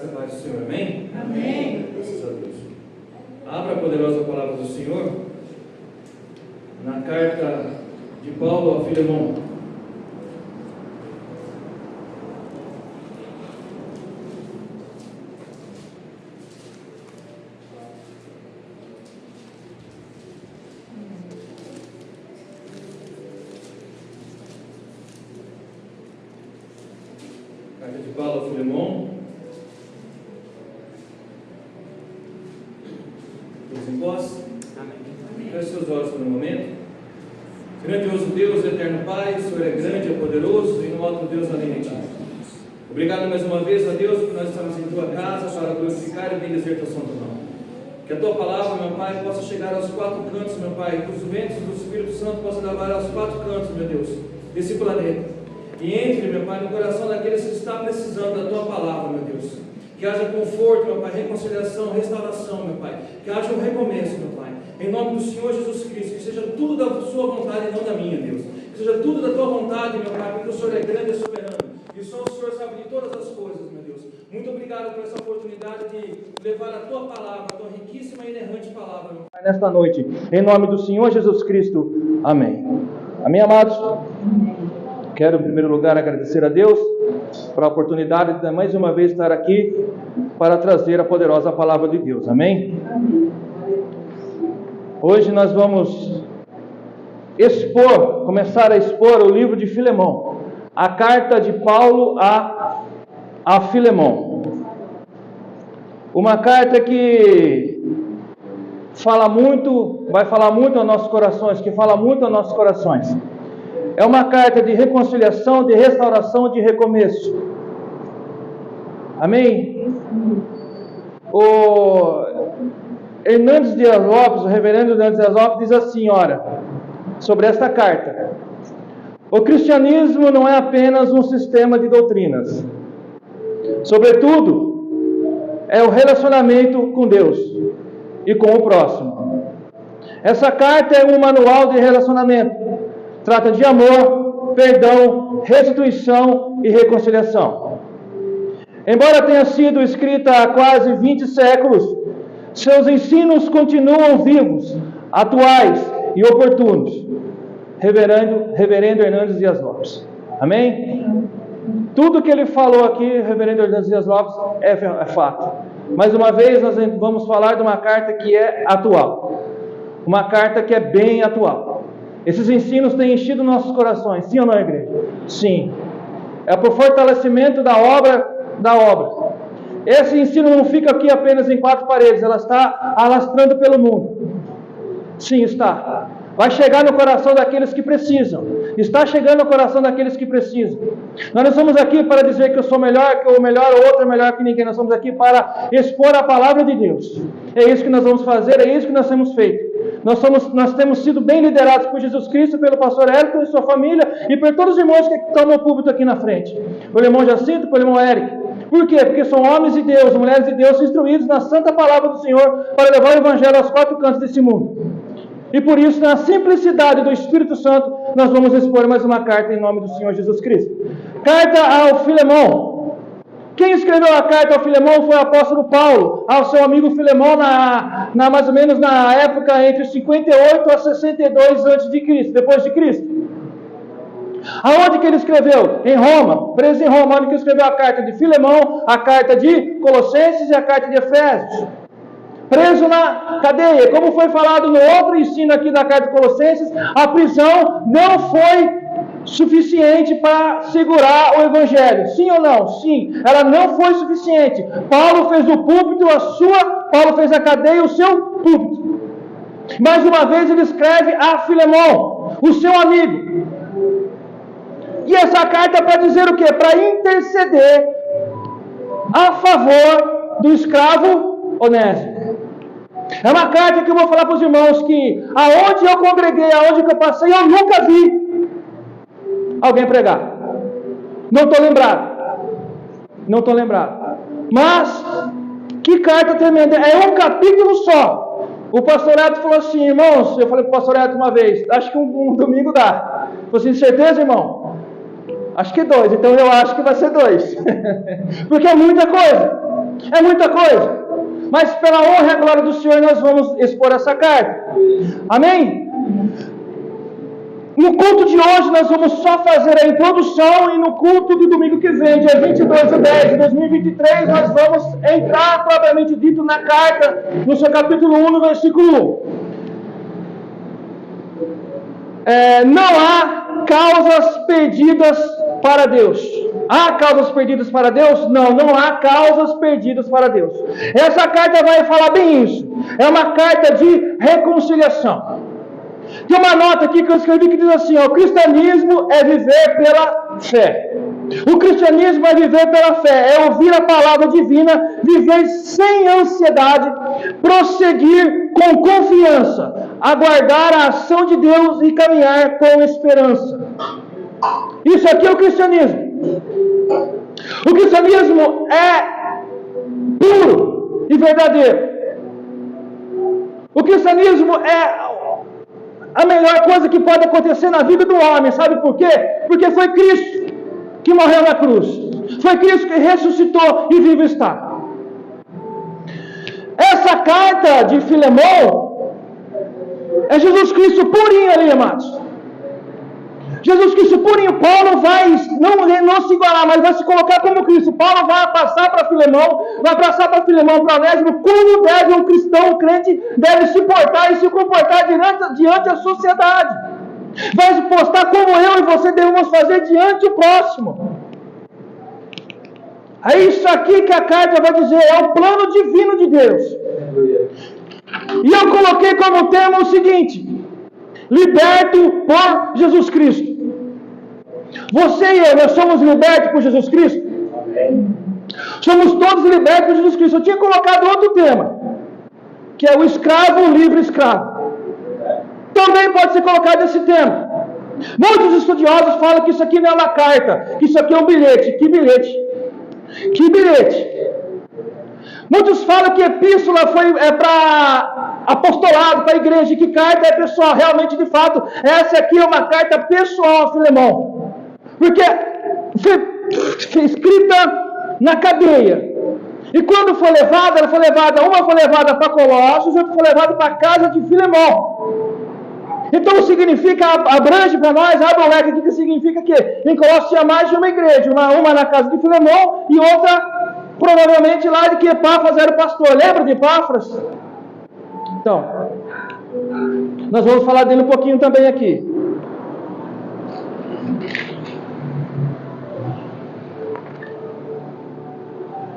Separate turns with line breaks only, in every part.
Paz do Senhor, amém?
Amém.
Graças a Deus. Abra a poderosa palavra do Senhor na carta de Paulo a Filemão. Carta de Paulo a Filemão. Todos em paz? Amém. Feche seus olhos por um momento. Grandioso Deus, eterno Pai, o Senhor é grande, é poderoso e não há outro Deus além de Ti. Obrigado mais uma vez, a Deus, por nós estarmos em Tua casa para glorificar e bendizer Teu santo nome. Que a Tua palavra, meu Pai, possa chegar aos quatro cantos, meu Pai, que os ventos do Espírito Santo possam levar aos quatro cantos, meu Deus, desse planeta. E entre, meu Pai, no coração daqueles que estão precisando da Tua palavra, meu Deus. Que haja conforto, meu Pai, reconciliação, restauração, meu Pai. Que haja um recomeço, meu Pai. Em nome do Senhor Jesus Cristo, que seja tudo da Sua vontade e não da minha, Deus. Que seja tudo da Tua vontade, meu Pai, porque o Senhor é grande e soberano. E só o Senhor sabe de todas as coisas, meu Deus. Muito obrigado por essa oportunidade de levar a Tua palavra, a Tua riquíssima e inerrante palavra, meu Pai, nesta noite. Em nome do Senhor Jesus Cristo. Amém. Amém, amados? Quero, em primeiro lugar, agradecer a Deus por a oportunidade de mais uma vez estar aqui para trazer a poderosa palavra de Deus. Amém? Hoje nós vamos começar a expor o livro de Filemão, a carta de Paulo a Filemão. Uma carta que vai falar muito aos nossos corações, É uma carta de reconciliação, de restauração, de recomeço. Amém? O Hernandes Dias Lopes, o reverendo Hernandes Dias Lopes, diz assim, sobre esta carta: o cristianismo não é apenas um sistema de doutrinas. Sobretudo, é o relacionamento com Deus e com o próximo. Essa carta é um manual de relacionamento. Trata de amor, perdão, restituição e reconciliação. Embora tenha sido escrita há quase 20 séculos, seus ensinos continuam vivos, atuais e oportunos. Reverendo Hernandes Dias Lopes. Amém? Tudo que ele falou aqui, Reverendo Hernandes Dias Lopes, é fato. Mais uma vez, nós vamos falar de uma carta que é atual. Uma carta que é bem atual. Esses ensinos têm enchido nossos corações, sim ou não, igreja? Sim. É para o fortalecimento da obra. Esse ensino não fica aqui apenas em quatro paredes, ela está alastrando pelo mundo. Sim, está. Vai chegar no coração daqueles que precisam. Está chegando no coração daqueles que precisam. Nós não estamos aqui para dizer que eu sou melhor, que o melhor, ou outro é melhor que ninguém. Nós estamos aqui para expor a palavra de Deus. É isso que nós vamos fazer, é isso que nós temos feito. Nós temos sido bem liderados por Jesus Cristo, pelo pastor Érico e sua família, e por todos os irmãos que estão no púlpito aqui na frente. Pelo irmão Jacinto, pelo irmão Érico. Por quê? Porque são homens de Deus, mulheres de Deus, instruídos na santa palavra do Senhor, para levar o evangelho aos quatro cantos desse mundo. E por isso, na simplicidade do Espírito Santo, nós vamos expor mais uma carta em nome do Senhor Jesus Cristo. Carta ao Filemão. Quem escreveu a carta ao Filemão foi o apóstolo Paulo, ao seu amigo Filemão, mais ou menos na época entre 58 a 62 a.C., depois de Cristo. Aonde que ele escreveu? Em Roma, preso em Roma, onde que ele escreveu a carta de Filemão, a carta de Colossenses e a carta de Efésios. Preso na cadeia. Como foi falado no outro ensino aqui da carta de Colossenses, a prisão não foi suficiente para segurar o evangelho. Sim ou não? Sim. Ela não foi suficiente. Paulo fez o púlpito Paulo fez a cadeia o seu púlpito. Mais uma vez ele escreve a Filemão, o seu amigo. E essa carta é para dizer o quê? Para interceder a favor do escravo Onésimo. É uma carta que eu vou falar para os irmãos que aonde eu congreguei, aonde que eu passei, eu nunca vi alguém pregar. Não estou lembrado. Mas, que carta tremenda. É um capítulo só. O pastor Edson falou assim, irmãos, eu falei para o pastor Edson uma vez, acho que um domingo dá. Falei assim, certeza, irmão? Acho que 2, então eu acho que vai ser 2. Porque é muita coisa. É muita coisa. Mas pela honra e a glória do Senhor, nós vamos expor essa carta. Amém? No culto de hoje, nós vamos só fazer a introdução, e no culto do domingo que vem, dia 22/10/2023, nós vamos entrar, propriamente dito, na carta, no seu capítulo 1, no versículo 1. Não há causas perdidas para Deus. Há causas perdidas para Deus? Não, não há causas perdidas para Deus. Essa carta vai falar bem isso. É uma carta de reconciliação. Tem uma nota aqui que eu escrevi que diz assim: o cristianismo é viver pela fé. O cristianismo é viver pela fé, é ouvir a palavra divina, viver sem ansiedade, prosseguir com confiança, aguardar a ação de Deus e caminhar com esperança. Isso aqui é o cristianismo. O cristianismo é puro e verdadeiro. O cristianismo é a melhor coisa que pode acontecer na vida do homem. Sabe por quê? Porque foi Cristo que morreu na cruz. Foi Cristo que ressuscitou e vivo está. Essa carta de Filemão é Jesus Cristo purinho ali, amados. Jesus Cristo purinho. Paulo vai não se igualar, mas vai se colocar como Cristo. Paulo vai passar para Filemão, para Onésimo, como deve um cristão, um crente, deve se portar e se comportar diante da sociedade. Vai postar como eu e você devemos fazer diante do próximo. É isso aqui que a carta vai dizer, é o plano divino de Deus. E eu coloquei como tema o seguinte: liberto por Jesus Cristo. Você e eu, nós somos libertos por Jesus Cristo? Amém. Somos todos libertos por Jesus Cristo. Eu tinha colocado outro tema, que é o escravo, o livre escravo. Também pode ser colocado esse tema. Muitos estudiosos falam que isso aqui não é uma carta, que isso aqui é um bilhete. Que bilhete? Que bilhete? Muitos falam que epístola é para apostolado, para a igreja, que carta é pessoal. Realmente, de fato, essa aqui é uma carta pessoal a Filemão. Porque foi escrita na cadeia. E quando foi levada, uma foi levada para Colossos, outra foi levada para a casa de Filemão. Então significa, abrange para nós, abre o leque aqui, que significa que em Colossos tinha mais de uma igreja, uma na casa de Filemão e outra provavelmente lá de que Epáfras era o pastor. Lembra de Epáfras? Então, nós vamos falar dele um pouquinho também aqui.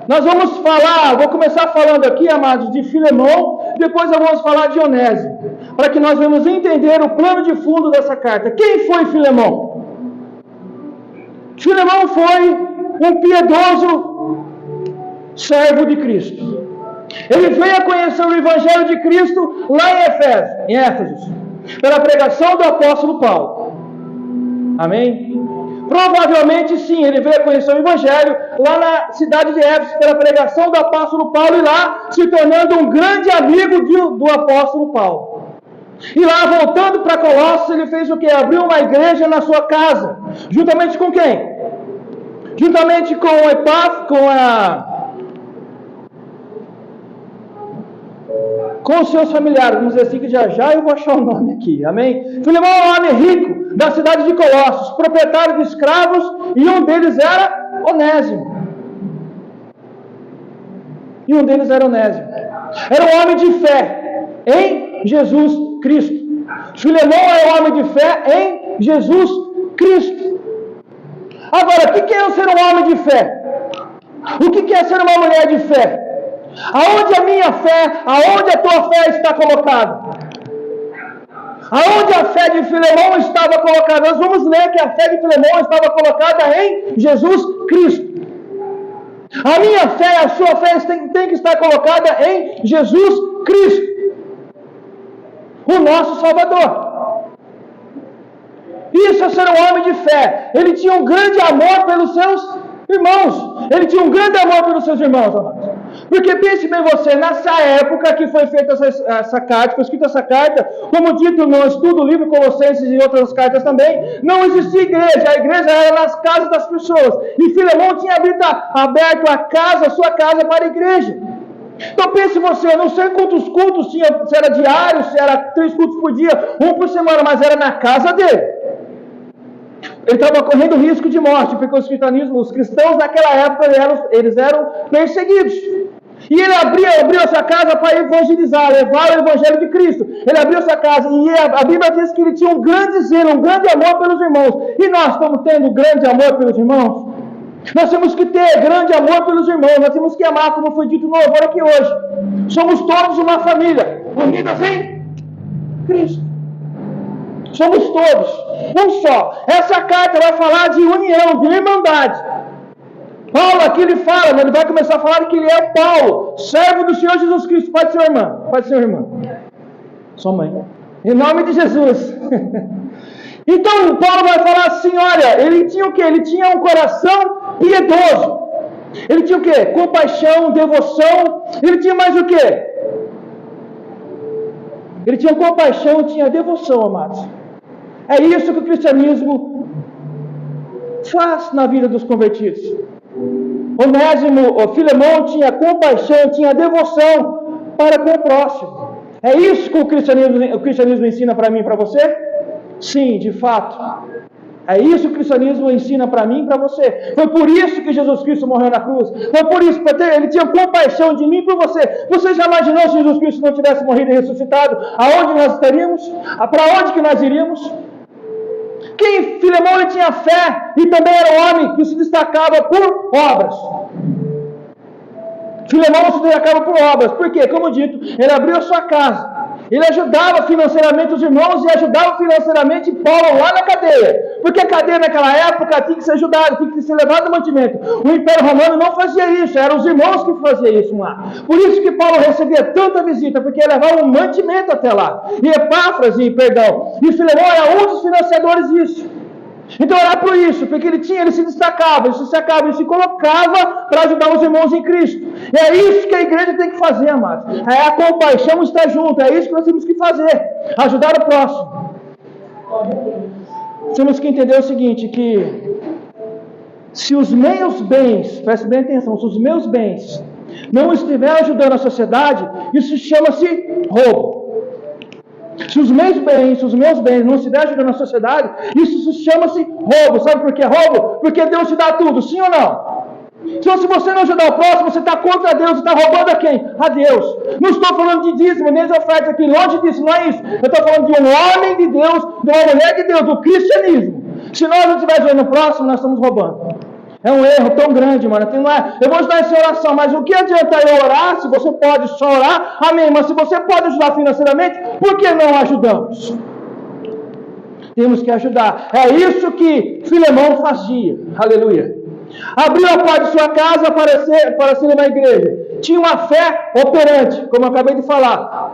Nós vamos falar, vou começar falando aqui, amados, de Filemão, depois nós vamos falar de Onésimo, para que nós vamos entender o plano de fundo dessa carta. Quem foi Filemão? Filemão foi um piedoso servo de Cristo. Ele veio a conhecer o Evangelho de Cristo lá em Éfeso, pela pregação do apóstolo Paulo. Amém? Provavelmente sim, ele veio a conhecer o Evangelho lá na cidade de Éfeso, pela pregação do apóstolo Paulo, e lá se tornando um grande amigo do apóstolo Paulo. E lá, voltando para Colossos, ele fez o quê? Abriu uma igreja na sua casa. Juntamente com quem? Juntamente com o Epáfras, com os seus familiares. Vamos dizer assim, que já eu vou achar o nome aqui. Amém? Filemão é um homem rico da cidade de Colossos, proprietário de escravos, e um deles era Onésimo. Era um homem de fé em Jesus Cristo. Filemão é um homem de fé em Jesus Cristo. Agora, o que é ser um homem de fé? O que é ser uma mulher de fé? Aonde a minha fé, aonde a tua fé está colocada? Aonde a fé de Filemão estava colocada? Nós vamos ler que a fé de Filemão estava colocada em Jesus Cristo. A minha fé, a sua fé tem que estar colocada em Jesus Cristo, o nosso Salvador. Isso é ser um homem de fé. Ele tinha um grande amor pelos seus irmãos. Ele tinha um grande amor pelos seus irmãos, amados. Porque pense bem você, nessa época que foi feita essa carta, foi escrita essa carta, como dito no estudo do livro Colossenses e outras cartas também, não existia igreja, a igreja era nas casas das pessoas. E Filemão tinha aberto a casa, a sua casa para a igreja. Então pense você, eu não sei quantos cultos tinha, se era diário, se era 3 cultos por dia, 1 por semana, mas era na casa dele. Ele estava correndo risco de morte, porque os cristãos naquela época eles eram perseguidos. E ele abriu essa casa para evangelizar, levar o evangelho de Cristo. Ele abriu essa casa e a Bíblia diz que ele tinha um grande zelo, um grande amor pelos irmãos. E nós estamos tendo grande amor pelos irmãos? Nós temos que ter grande amor pelos irmãos, nós temos que amar, como foi dito no louvor aqui hoje. Somos todos uma família, unidos em Cristo. Somos todos um só. Essa carta vai falar de união, de irmandade. Paulo aqui ele fala, ele vai começar a falar que ele é Paulo, servo do Senhor Jesus Cristo. Pode ser irmã, pode ser irmã. Sua mãe. Em nome de Jesus. Então Paulo vai falar assim, olha, ele tinha o quê? Ele tinha um coração piedoso. Ele tinha o quê? Compaixão, devoção. Ele tinha mais o quê? Ele tinha compaixão, tinha devoção, amados. É isso que o cristianismo faz na vida dos convertidos. Filemão tinha compaixão, tinha devoção para com o próximo. É isso que o cristianismo ensina para mim e para você? Sim, de fato. É isso que o cristianismo ensina para mim e para você. Foi por isso que Jesus Cristo morreu na cruz. Foi por isso que ele tinha compaixão de mim e por você. Você já imaginou se Jesus Cristo não tivesse morrido e ressuscitado? Aonde nós estaríamos? Para onde que nós iríamos? Filemão ele tinha fé e também era um homem que se destacava por obras. Filemão se destacava por obras. Por quê? Como dito, ele abriu a sua casa. Ele ajudava financeiramente os irmãos e ajudava financeiramente Paulo lá na cadeia. Porque a cadeia naquela época tinha que ser ajudada, tinha que ser levado ao mantimento. O Império Romano não fazia isso, eram os irmãos que faziam isso lá. Por isso que Paulo recebia tanta visita, porque ele levava um mantimento até lá. E E Filemão era um dos financiadores disso. Então era por isso, porque ele se destacava, ele se colocava para ajudar os irmãos em Cristo. E é isso que a igreja tem que fazer, amados. É a compaixão estar junto, é isso que nós temos que fazer, ajudar o próximo. Temos que entender o seguinte, que se os meus bens, preste bem atenção, se os meus bens não estiverem ajudando a sociedade, isso chama-se roubo. Se os meus bens não se der ajudando na sociedade, isso chama-se roubo. Sabe por que é roubo? Porque Deus te dá tudo, sim ou não? Então, se você não ajudar o próximo, você está contra Deus, você está roubando a quem? A Deus. Não estou falando de dízimo, nem de oferta aqui, longe disso, não é isso. Eu estou falando de um homem de Deus, de uma mulher de Deus, do cristianismo. Se nós não estivermos ajudando o próximo, nós estamos roubando. É um erro tão grande, mano. Eu vou ajudar essa oração, mas o que adianta eu orar se você pode só orar? Amém. Mas se você pode ajudar financeiramente, por que não ajudamos? Temos que ajudar. É isso que Filemão fazia. Aleluia. Abriu a porta de sua casa para ser uma igreja. Tinha uma fé operante, como eu acabei de falar.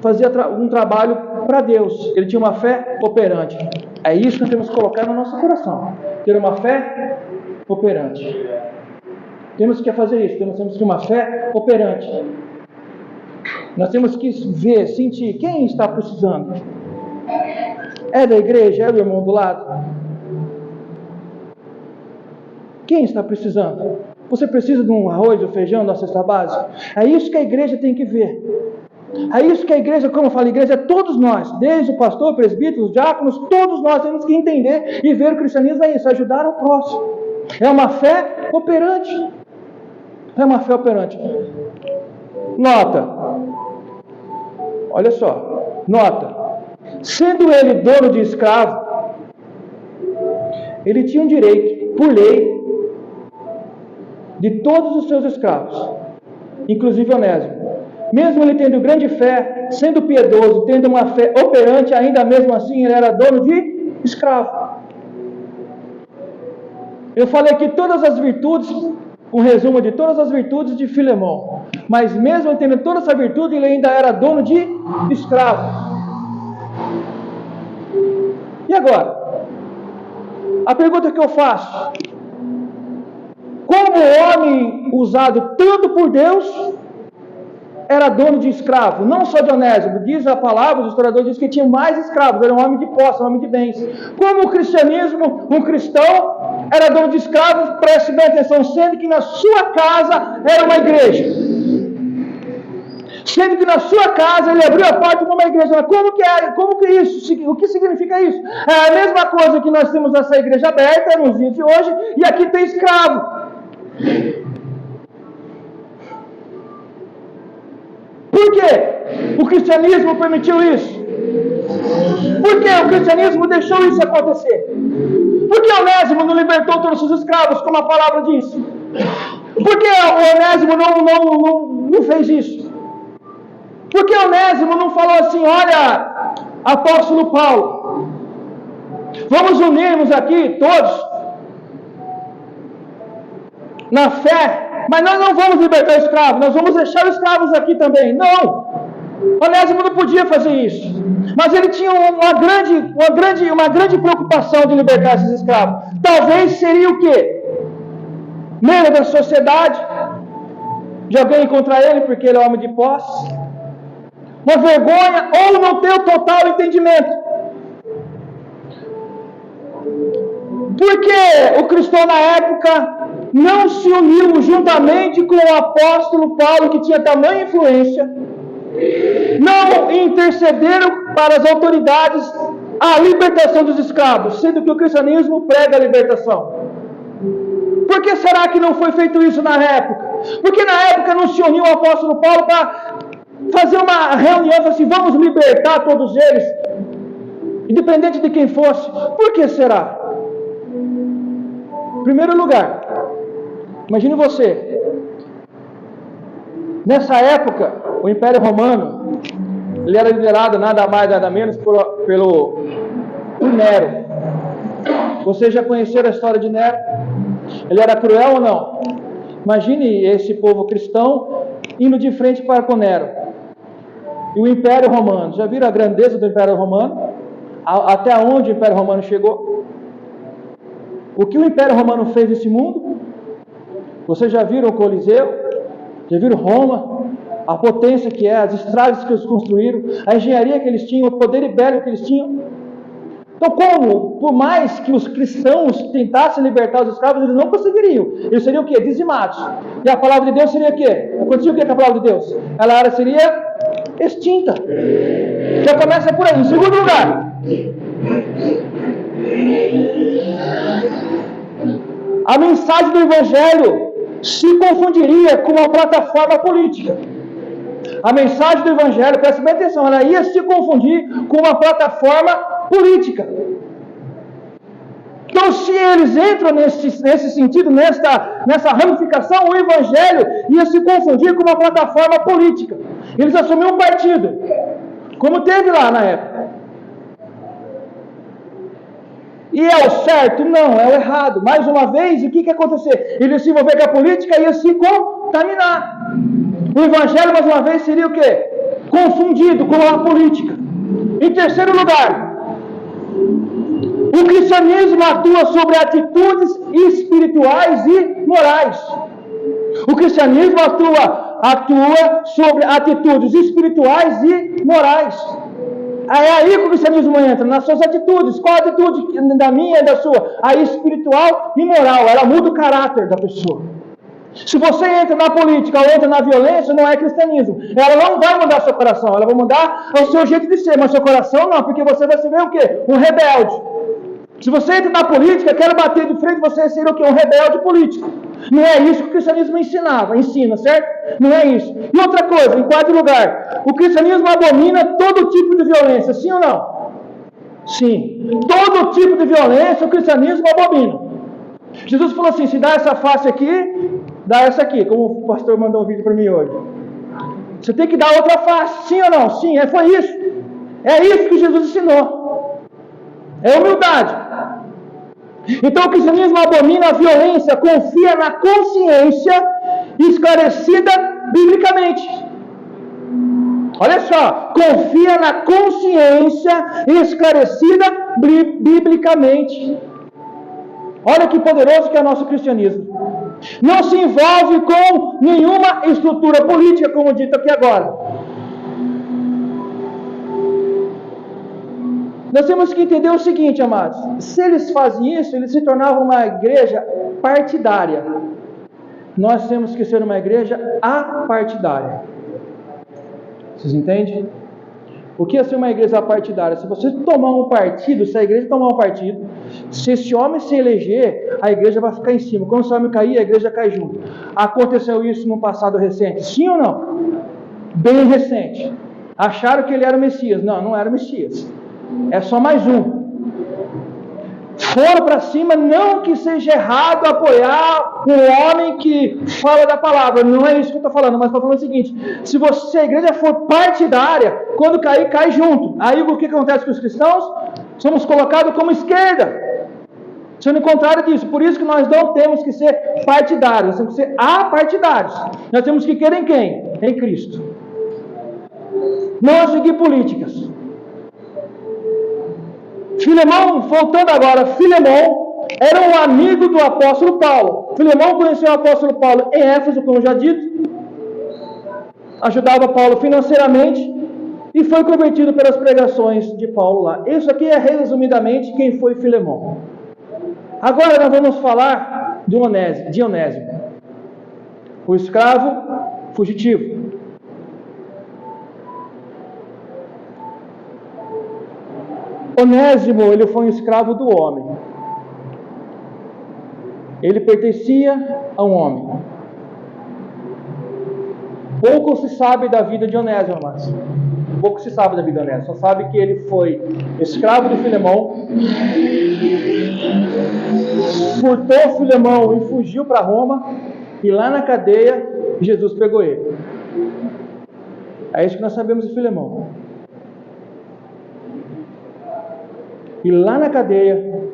Fazia um trabalho para Deus. Ele tinha uma fé operante. É isso que nós temos que colocar no nosso coração. Ter uma fé operante. Temos que fazer isso. Temos que ter uma fé operante. Nós temos que ver, sentir quem está precisando. É da igreja? É do irmão do lado? Quem está precisando? Você precisa de um arroz, um feijão, da cesta básica? É isso que a igreja tem que ver. É isso que a igreja, como eu falo, a igreja é todos nós, desde o pastor, presbítero, os diáconos, todos nós temos que entender e ver o cristianismo é isso, ajudar o próximo. É uma fé operante. É uma fé operante. Nota. Olha só. Nota. Sendo ele dono de escravo, ele tinha um direito, por lei, de todos os seus escravos, inclusive Onésimo. Mesmo ele tendo grande fé, sendo piedoso, tendo uma fé operante, ainda mesmo assim ele era dono de escravo. Eu falei aqui todas as virtudes, um resumo de todas as virtudes de Filemão. Mas mesmo ele tendo toda essa virtude, ele ainda era dono de escravo. E agora? A pergunta que eu faço: como o homem usado tanto por Deus era dono de escravo, não só de Onésimo. Diz a palavra, o historiador diz que tinha mais escravos, era um homem de posse, um homem de bens. Como o cristianismo, um cristão era dono de escravos, preste bem atenção, sendo que na sua casa era uma igreja. Sendo que na sua casa ele abriu a porta para uma igreja. Como que isso? O que significa isso? É a mesma coisa que nós temos essa igreja aberta nos dias de hoje, e aqui tem escravo. Por quê? O cristianismo permitiu isso? Por que o cristianismo deixou isso acontecer? Por que Onésimo não libertou todos os escravos, como a palavra diz? Por que o Onésimo não fez isso? Por que Onésimo não falou assim, olha, apóstolo Paulo, vamos unirmos aqui todos na fé, mas nós não vamos libertar o escravo, nós vamos deixar os escravos aqui também. Não! Onésimo não podia fazer isso, mas ele tinha uma grande preocupação de libertar esses escravos. Talvez seria o quê? Medo da sociedade, de alguém encontrar ele porque ele é homem de posse, uma vergonha, ou não ter o total entendimento. Porque o cristão na época não se uniu juntamente com o apóstolo Paulo, que tinha tamanha influência, não intercederam para as autoridades a libertação dos escravos, sendo que o cristianismo prega a libertação. Por que será que não foi feito isso na época? Porque na época não se uniu o apóstolo Paulo para fazer uma reunião assim, vamos libertar todos eles, independente de quem fosse. Por que será? Em primeiro lugar, imagine você, nessa época, o Império Romano, ele era liderado nada mais, nada menos por Nero. Vocês já conheceram a história de Nero? Ele era cruel ou não? Imagine esse povo cristão indo de frente para com Nero. E o Império Romano, já viram a grandeza do Império Romano? Até onde o Império Romano chegou? O que o Império Romano fez nesse mundo? Vocês já viram o Coliseu? Já viram Roma? A potência que é, as estradas que eles construíram, a engenharia que eles tinham, o poder bélico que eles tinham. Então, por mais que os cristãos tentassem libertar os escravos, eles não conseguiriam. Eles seriam o quê? Dizimados. E a palavra de Deus seria o quê? Acontecia o quê com a palavra de Deus? Ela seria extinta. Já começa por aí. Em segundo lugar, a mensagem do Evangelho se confundiria com uma plataforma política. A mensagem do Evangelho, preste bem atenção, ela ia se confundir com uma plataforma política. Então, se eles entram nesse sentido, nessa ramificação, o Evangelho ia se confundir com uma plataforma política. Eles assumiam um partido, como teve lá na época. E é o certo? Não, é o errado. Mais uma vez, o que ia acontecer? Ele ia se envolver com a política e ia se contaminar. O Evangelho, mais uma vez, seria o quê? Confundido com a política. Em terceiro lugar, o cristianismo atua sobre atitudes espirituais e morais. O cristianismo atua sobre atitudes espirituais e morais. É aí que o cristianismo entra, nas suas atitudes. Qual a atitude da minha e da sua? A espiritual e moral. Ela muda o caráter da pessoa. Se você entra na política ou entra na violência, não é cristianismo. Ela não vai mudar seu coração, ela vai mudar o seu jeito de ser, mas seu coração não, porque você vai se ver o quê? Um rebelde. Se você entra na política, quer bater de frente, você seria o quê? Um rebelde político. Não é isso que o cristianismo ensina, certo? Não é isso. E outra coisa, em quarto lugar, o cristianismo abomina todo tipo de violência, sim ou não? Sim. Todo tipo de violência o cristianismo abomina. Jesus falou assim, se dá essa face aqui, dá essa aqui, como o pastor mandou um vídeo para mim hoje. Você tem que dar outra face, sim ou não? Sim, foi isso. É isso que Jesus ensinou. É humildade. Então o cristianismo abomina a violência, confia na consciência esclarecida biblicamente. Olha só, confia na consciência esclarecida biblicamente. Olha que poderoso que é o nosso cristianismo. Não se envolve com nenhuma estrutura política, como dito aqui agora. Nós temos que entender o seguinte, amados. Se eles fazem isso, eles se tornavam uma igreja partidária. Nós temos que ser uma igreja apartidária. Vocês entendem? O que é ser uma igreja apartidária? Se você tomar um partido, se a igreja tomar um partido, se esse homem se eleger, a igreja vai ficar em cima. Quando esse homem cair, a igreja cai junto. Aconteceu isso no passado recente? Sim ou não? Bem recente. Acharam que ele era o Messias. Não, não era o Messias. É só mais um. Foram para cima, não que seja errado apoiar um homem que fala da palavra, não é isso que eu estou falando, mas estou falando o seguinte: se a igreja for partidária, quando cair, cai junto. Aí o que acontece com os cristãos? Somos colocados como esquerda, sendo o contrário disso. Por isso que nós não temos que ser partidários, nós temos que ser apartidários. Nós temos que crer em quem? Em Cristo. Não seguir políticas. Filemão, voltando agora, Filemão era um amigo do apóstolo Paulo. Filemão conheceu o apóstolo Paulo em Éfeso, como já dito, ajudava Paulo financeiramente e foi convertido pelas pregações de Paulo lá. Isso aqui é resumidamente quem foi Filemão. Agora nós vamos falar de Onésimo, o escravo fugitivo. Onésimo, ele foi um escravo do homem. Ele pertencia a um homem. Pouco se sabe da vida de Onésimo, mas pouco se sabe da vida de Onésimo. Só sabe que ele foi escravo de Filemão, furtou Filemão e fugiu para Roma, e lá na cadeia Jesus pegou ele. É isso que nós sabemos de Filemão. E lá na cadeia,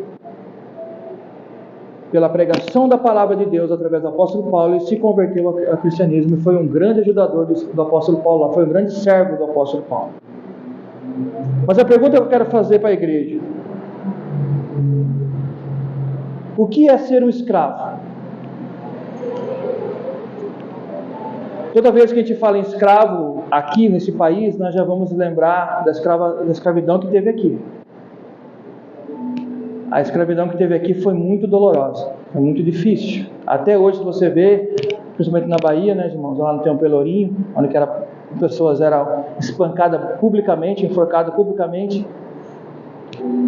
pela pregação da palavra de Deus através do apóstolo Paulo, ele se converteu ao cristianismo e foi um grande ajudador do apóstolo Paulo, foi um grande servo do apóstolo Paulo. Mas a pergunta que eu quero fazer para a igreja: o que é ser um escravo? Toda vez que a gente fala em escravo aqui nesse país, nós já vamos lembrar da escravidão que teve aqui. A escravidão que teve aqui foi muito dolorosa, foi muito difícil. Até hoje, se você vê, principalmente na Bahia, né, irmãos, lá no Templo Pelourinho, onde pessoas eram espancadas publicamente, enforcadas publicamente,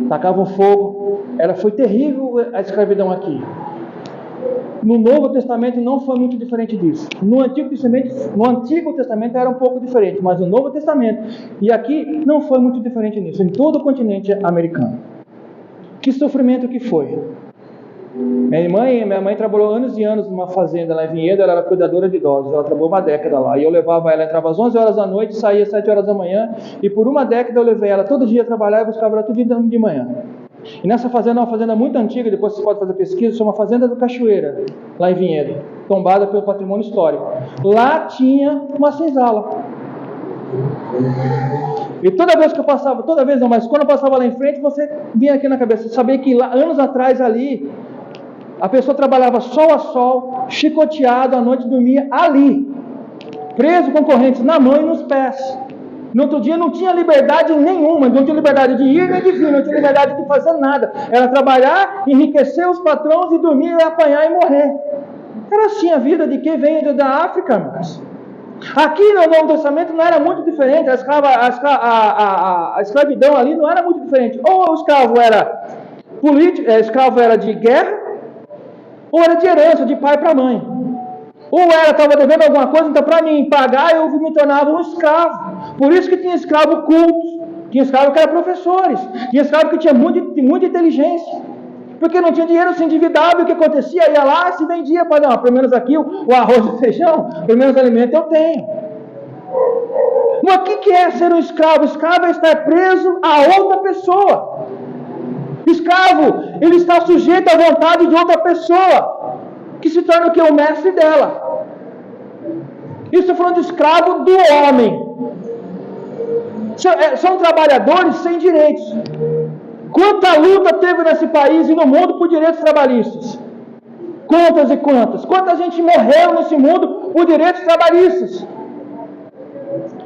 tacavam fogo. Foi terrível a escravidão aqui. No Novo Testamento não foi muito diferente disso. No Antigo Testamento era um pouco diferente, mas no Novo Testamento e aqui não foi muito diferente nisso, em todo o continente americano. Que sofrimento que foi. Minha mãe trabalhou anos e anos numa fazenda lá em Vinhedo, ela era cuidadora de idosos, ela trabalhou uma década lá, e eu levava ela, entrava às 11 horas da noite, saía às 7 horas da manhã, e por uma década eu levei ela todo dia a trabalhar e buscava ela todo dia de manhã. E nessa fazenda, é uma fazenda muito antiga, depois você pode fazer pesquisa, chama Fazenda do Cachoeira, lá em Vinhedo, tombada pelo patrimônio histórico. Lá tinha uma senzala. E toda vez que eu passava, mas quando eu passava lá em frente, você vinha aqui na cabeça, você sabia que lá, anos atrás ali, a pessoa trabalhava sol a sol, chicoteado, à noite dormia ali, preso com correntes na mão e nos pés. No outro dia não tinha liberdade nenhuma, não tinha liberdade de ir nem de vir, não tinha liberdade de fazer nada. Era trabalhar, enriquecer os patrões e dormir, e apanhar e morrer. Era assim a vida de quem veio da África, irmãos. Aqui no Novo Testamento não era muito diferente, a escravidão ali não era muito diferente. Ou o escravo era escravo era de guerra, ou era de herança, de pai para mãe. Ou estava devendo alguma coisa, então para mim pagar eu me tornava um escravo. Por isso que tinha escravo culto, tinha escravo que era professores, tinha escravo que tinha muita inteligência. Porque não tinha dinheiro, se endividava, e o que acontecia? Ia lá, se vendia, pelo menos aqui o arroz e o feijão, pelo menos alimento eu tenho. Mas o que é ser um escravo? Escravo é estar preso a outra pessoa. Escravo, ele está sujeito à vontade de outra pessoa, que se torna o que? O mestre dela. Isso falando de escravo do homem. São trabalhadores sem direitos. Quanta luta teve nesse país e no mundo por direitos trabalhistas? Quantas e quantas? Quanta gente morreu nesse mundo por direitos trabalhistas.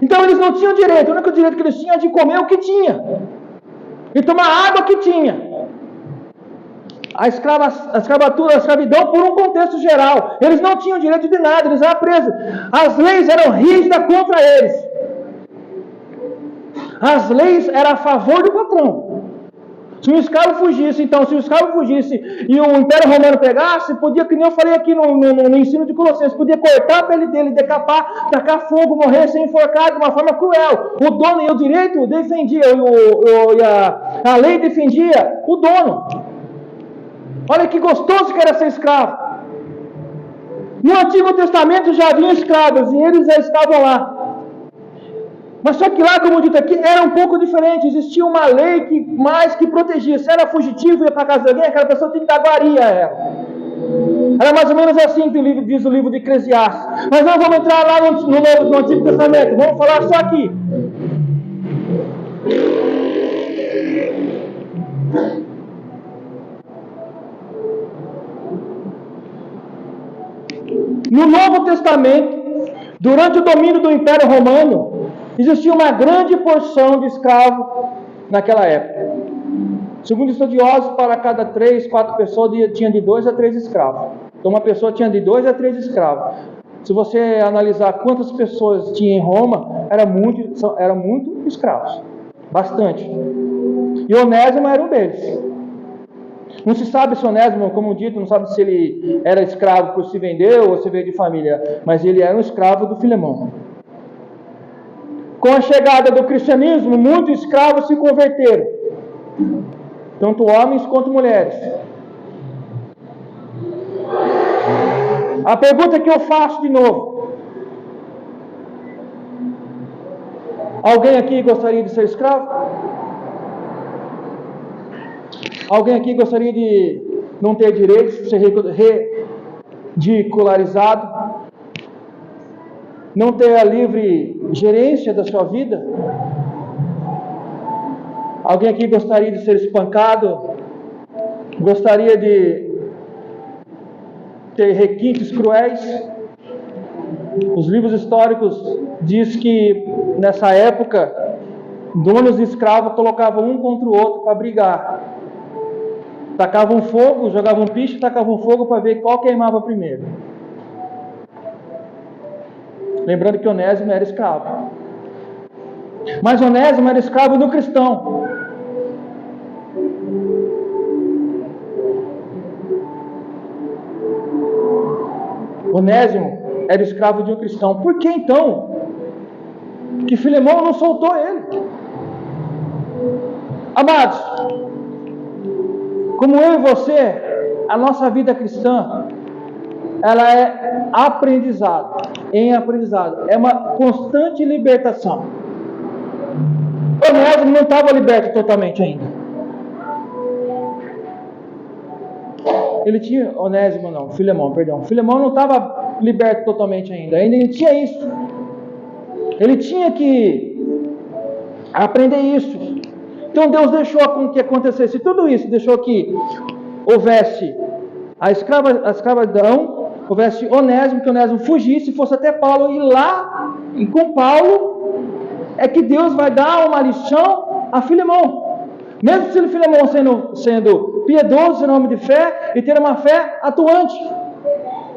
Então eles não tinham direito, o único direito que eles tinham é de comer o que tinha. E tomar água que tinha. A escravidão por um contexto geral. Eles não tinham direito de nada, eles eram presos. As leis eram rígidas contra eles. As leis eram a favor do patrão. Se um escravo fugisse, e o Império Romano pegasse, podia, que nem eu falei aqui no ensino de Colossenses, podia cortar a pele dele, decapar, tacar fogo, morrer, ser enforcado de uma forma cruel. O dono e o direito defendia, a lei defendia o dono. Olha que gostoso que era ser escravo. No Antigo Testamento já havia escravos e eles já estavam lá. Mas só que lá, como dito aqui, era um pouco diferente. Existia uma lei que protegia. Se era fugitivo e ia para casa de alguém, aquela pessoa tinha que dar guaria a ela. Era mais ou menos assim que diz o livro de Eclesiastes. Mas nós vamos entrar lá no Antigo Testamento. Vamos falar só aqui. No Novo Testamento, durante o domínio do Império Romano, existia uma grande porção de escravos naquela época. Segundo estudiosos, para cada 3, 4 pessoas tinha de 2 a 3 escravos. Então uma pessoa tinha de 2 a 3 escravos. Se você analisar quantas pessoas tinha em Roma, eram muito escravos. Bastante. E Onésimo era um deles. Não se sabe se Onésimo, como dito, não sabe se ele era escravo por se vender ou se veio de família, mas ele era um escravo do Filemão. Com a chegada do cristianismo, muitos escravos se converteram, tanto homens quanto mulheres. A pergunta que eu faço de novo: alguém aqui gostaria de ser escravo? Alguém aqui gostaria de não ter direitos, de ser ridicularizado? Não ter a livre gerência da sua vida? Alguém aqui gostaria de ser espancado? Gostaria de ter requintes cruéis? Os livros históricos dizem que nessa época donos de escravos colocavam um contra o outro para brigar. Tacavam fogo, jogavam piche, tacavam fogo para ver qual queimava primeiro. Lembrando que Onésimo era escravo. Mas Onésimo era escravo do cristão. Onésimo era escravo de um cristão. Por que então que Filemão não soltou ele? Amados, como eu e você, a nossa vida cristã, ela é aprendizado, é uma constante libertação. Onésimo não estava liberto totalmente ainda. Ele tinha, Filemão não estava liberto totalmente ainda ele tinha isso. Ele tinha que aprender isso. Então Deus deixou com que acontecesse tudo isso, deixou que houvesse a escravidão, houvesse Onésimo, que Onésimo fugisse, fosse até Paulo, e lá, e com Paulo, é que Deus vai dar uma lição a Filemão. Mesmo se Filemão sendo piedoso, sendo homem de fé, e ter uma fé atuante.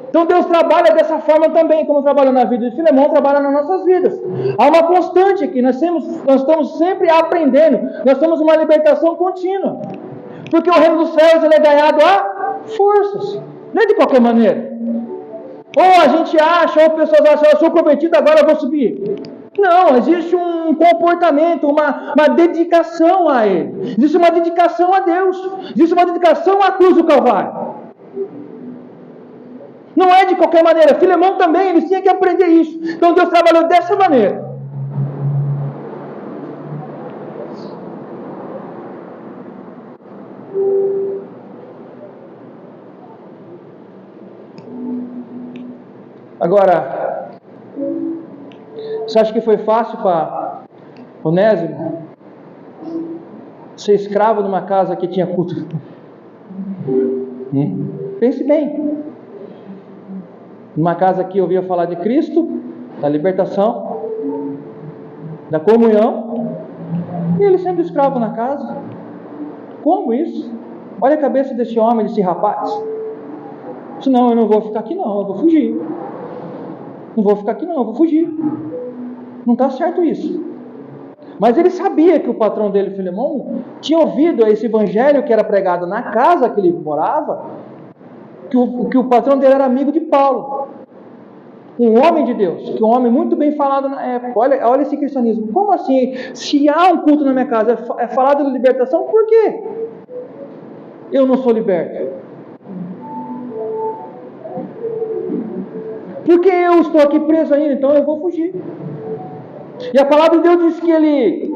Então Deus trabalha dessa forma também, como trabalha na vida de Filemão, trabalha nas nossas vidas. Há uma constante aqui, nós estamos sempre aprendendo, nós temos uma libertação contínua. Porque o reino dos céus ele é ganhado a forças, não é de qualquer maneira. Ou a gente acha, ou pessoas acham, eu sou convertido, agora eu vou subir. Não, existe um comportamento, uma dedicação a Ele. Existe uma dedicação a Deus. Existe uma dedicação à cruz do Calvário. Não é de qualquer maneira. Filemão também, eles tinham que aprender isso. Então Deus trabalhou dessa maneira. Agora, você acha que foi fácil para Onésimo ser escravo de uma casa que tinha culto? Pense bem. numa casa que ouvia falar de Cristo, da libertação, da comunhão, e ele sendo escravo na casa. Como isso? Olha a cabeça desse homem, desse rapaz. Disse, não, eu não vou ficar aqui não, eu vou fugir. Não vou ficar aqui não, eu vou fugir. Não está certo isso. Mas ele sabia que o patrão dele, Filemão, tinha ouvido esse evangelho que era pregado na casa que ele morava, que o patrão dele era amigo de Paulo. Um homem de Deus, que um homem muito bem falado na época. Olha esse cristianismo. Como assim? Se há um culto na minha casa, é falado de libertação, por quê? Eu não sou liberto. Porque eu estou aqui preso ainda, então eu vou fugir. E a palavra de Deus diz que ele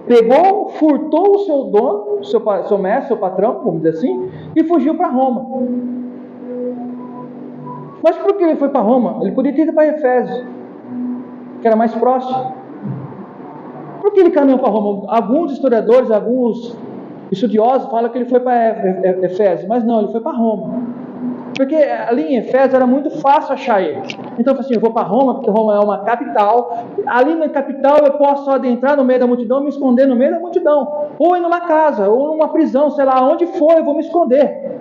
pegou, furtou o seu dono, seu mestre, seu patrão, vamos dizer assim, e fugiu para Roma. Mas por que ele foi para Roma? Ele podia ter ido para Efésio, que era mais próximo. Por que ele caminhou para Roma? Alguns historiadores, alguns estudiosos falam que ele foi para Efésio, mas não, ele foi para Roma. Porque ali em Efésio era muito fácil achar ele. Então eu falei assim, eu vou para Roma, porque Roma é uma capital. Ali na capital eu posso adentrar no meio da multidão, me esconder no meio da multidão. Ou ir numa casa, ou numa prisão, sei lá, onde for eu vou me esconder.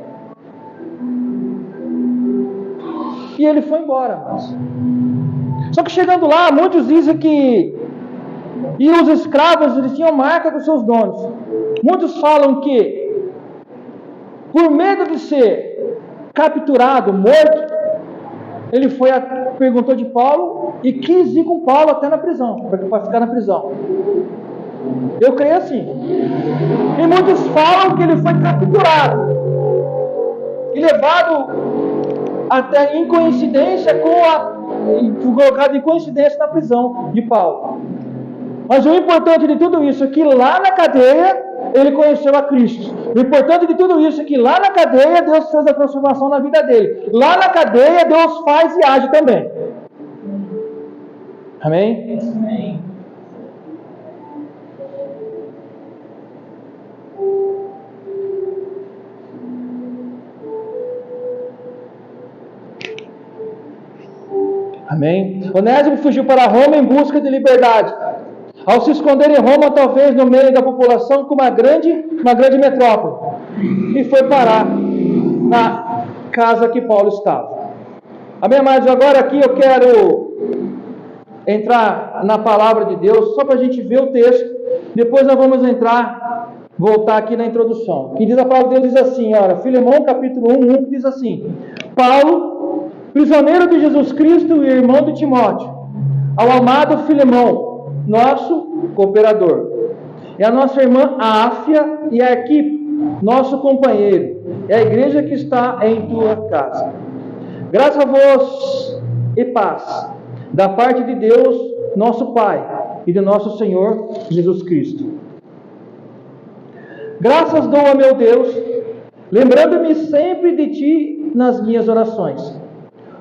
E ele foi embora. Só que chegando lá, muitos dizem que... E os escravos, eles tinham marca dos seus donos. Muitos falam que, por medo de ser capturado, morto, ele perguntou de Paulo e quis ir com Paulo até na prisão, para ficar na prisão. Eu creio assim. E muitos falam que ele foi capturado e levado até em coincidência colocado em coincidência na prisão de Paulo. Mas o importante de tudo isso é que lá na cadeia ele conheceu a Cristo. O importante de tudo isso é que lá na cadeia Deus fez a transformação na vida dele. Lá na cadeia Deus faz e age também. Amém? Amém. Amém? Onésimo fugiu para Roma em busca de liberdade. Ao se esconder em Roma, talvez no meio da população, com uma grande metrópole, e foi parar na casa que Paulo estava. Amém, amados? Agora aqui eu quero entrar na palavra de Deus, só para a gente ver o texto. Depois nós vamos voltar aqui na introdução. Que diz a palavra de Deus, diz assim, olha, Filemão capítulo 1, que diz assim: Paulo, prisioneiro de Jesus Cristo e irmão de Timóteo, ao amado Filemão, nosso cooperador, e a nossa irmã Áfia e a Arquipo, nosso companheiro, e a igreja que está em tua casa. Graças a vós e paz, da parte de Deus, nosso Pai, e de nosso Senhor Jesus Cristo. Graças dou a meu Deus, lembrando-me sempre de ti nas minhas orações,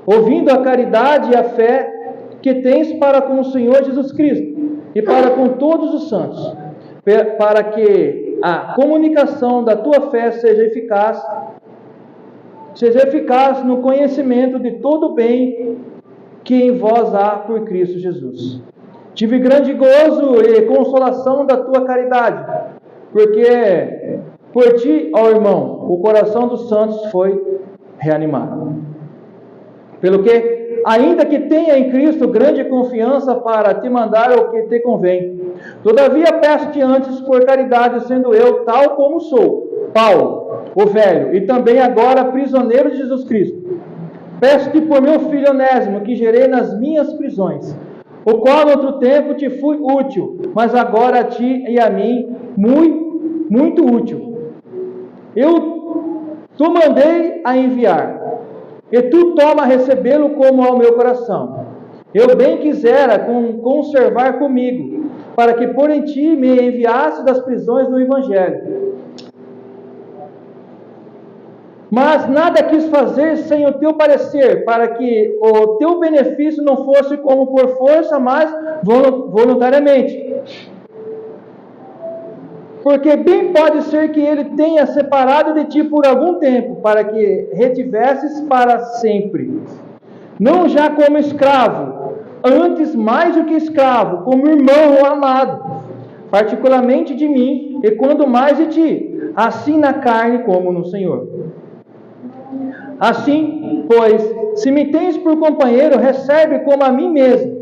ouvindo a caridade e a fé que tens para com o Senhor Jesus Cristo e para com todos os santos, para que a comunicação da tua fé seja eficaz no conhecimento de todo o bem que em vós há por Cristo Jesus. Tive grande gozo e consolação da tua caridade, porque por ti, ó irmão, o coração dos santos foi reanimado. Pelo que, ainda que tenha em Cristo grande confiança para te mandar o que te convém, todavia peço-te antes por caridade, sendo eu tal como sou, Paulo, o velho, e também agora prisioneiro de Jesus Cristo. Peço-te por meu filho Onésimo, que gerei nas minhas prisões, o qual no outro tempo te fui útil, mas agora a ti e a mim muito útil. Tu mandei a enviar, e tu toma a recebê-lo como ao meu coração. Eu bem quisera conservar comigo, para que por em ti me enviasse das prisões do Evangelho. Mas nada quis fazer sem o teu parecer, para que o teu benefício não fosse como por força, mas voluntariamente. Porque bem pode ser que ele tenha separado de ti por algum tempo, para que retivesses para sempre não já como escravo, antes mais do que escravo, como irmão amado, particularmente de mim, e quando mais de ti, assim na carne como no Senhor. Assim, pois, se me tens por companheiro, recebe como a mim mesmo.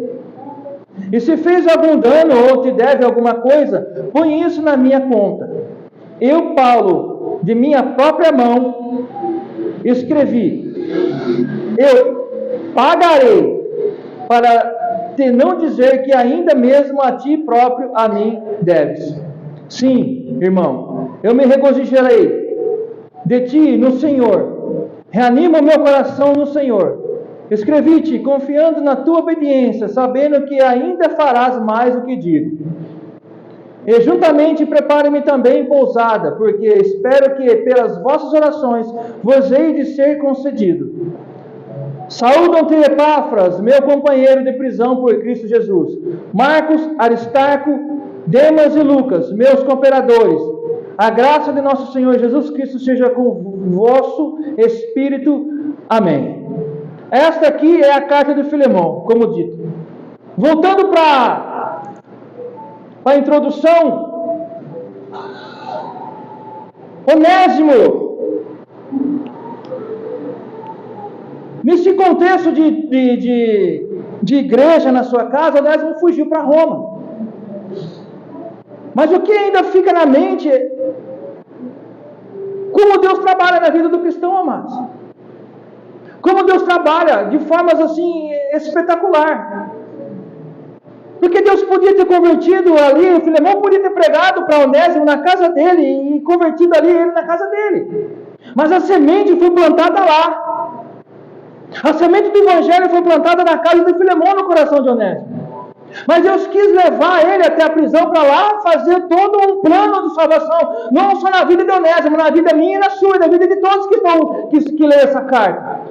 E se fez algum dano ou te deve alguma coisa, põe isso na minha conta. Eu, Paulo, de minha própria mão, escrevi: eu pagarei, para te não dizer que ainda mesmo a ti próprio a mim deves. Sim, irmão, eu me regozijarei de ti no Senhor. Reanima o meu coração no Senhor. Escrevi-te confiando na tua obediência, sabendo que ainda farás mais do que digo. E juntamente prepare-me também pousada, porque espero que pelas vossas orações vos hei de ser concedido. Saúdam-te, Epáfras, meu companheiro de prisão por Cristo Jesus. Marcos, Aristarco, Demas e Lucas, meus cooperadores. A graça de nosso Senhor Jesus Cristo seja com o vosso espírito. Amém. Esta aqui é a carta de Filemão, como dito. Voltando para a introdução, Onésimo, nesse contexto de igreja na sua casa, Onésimo fugiu para Roma. Mas o que ainda fica na mente é como Deus trabalha na vida do cristão, amados. Como Deus trabalha de formas assim espetacular. Porque Deus podia ter convertido ali, o Filemão podia ter pregado para Onésimo na casa dele e convertido ali ele na casa dele. Mas a semente foi plantada lá. A semente do Evangelho foi plantada na casa de Filemão, no coração de Onésimo. Mas Deus quis levar ele até a prisão para lá, fazer todo um plano de salvação, não só na vida de Onésimo, na vida minha e na sua, na vida de todos que lêem essa carta.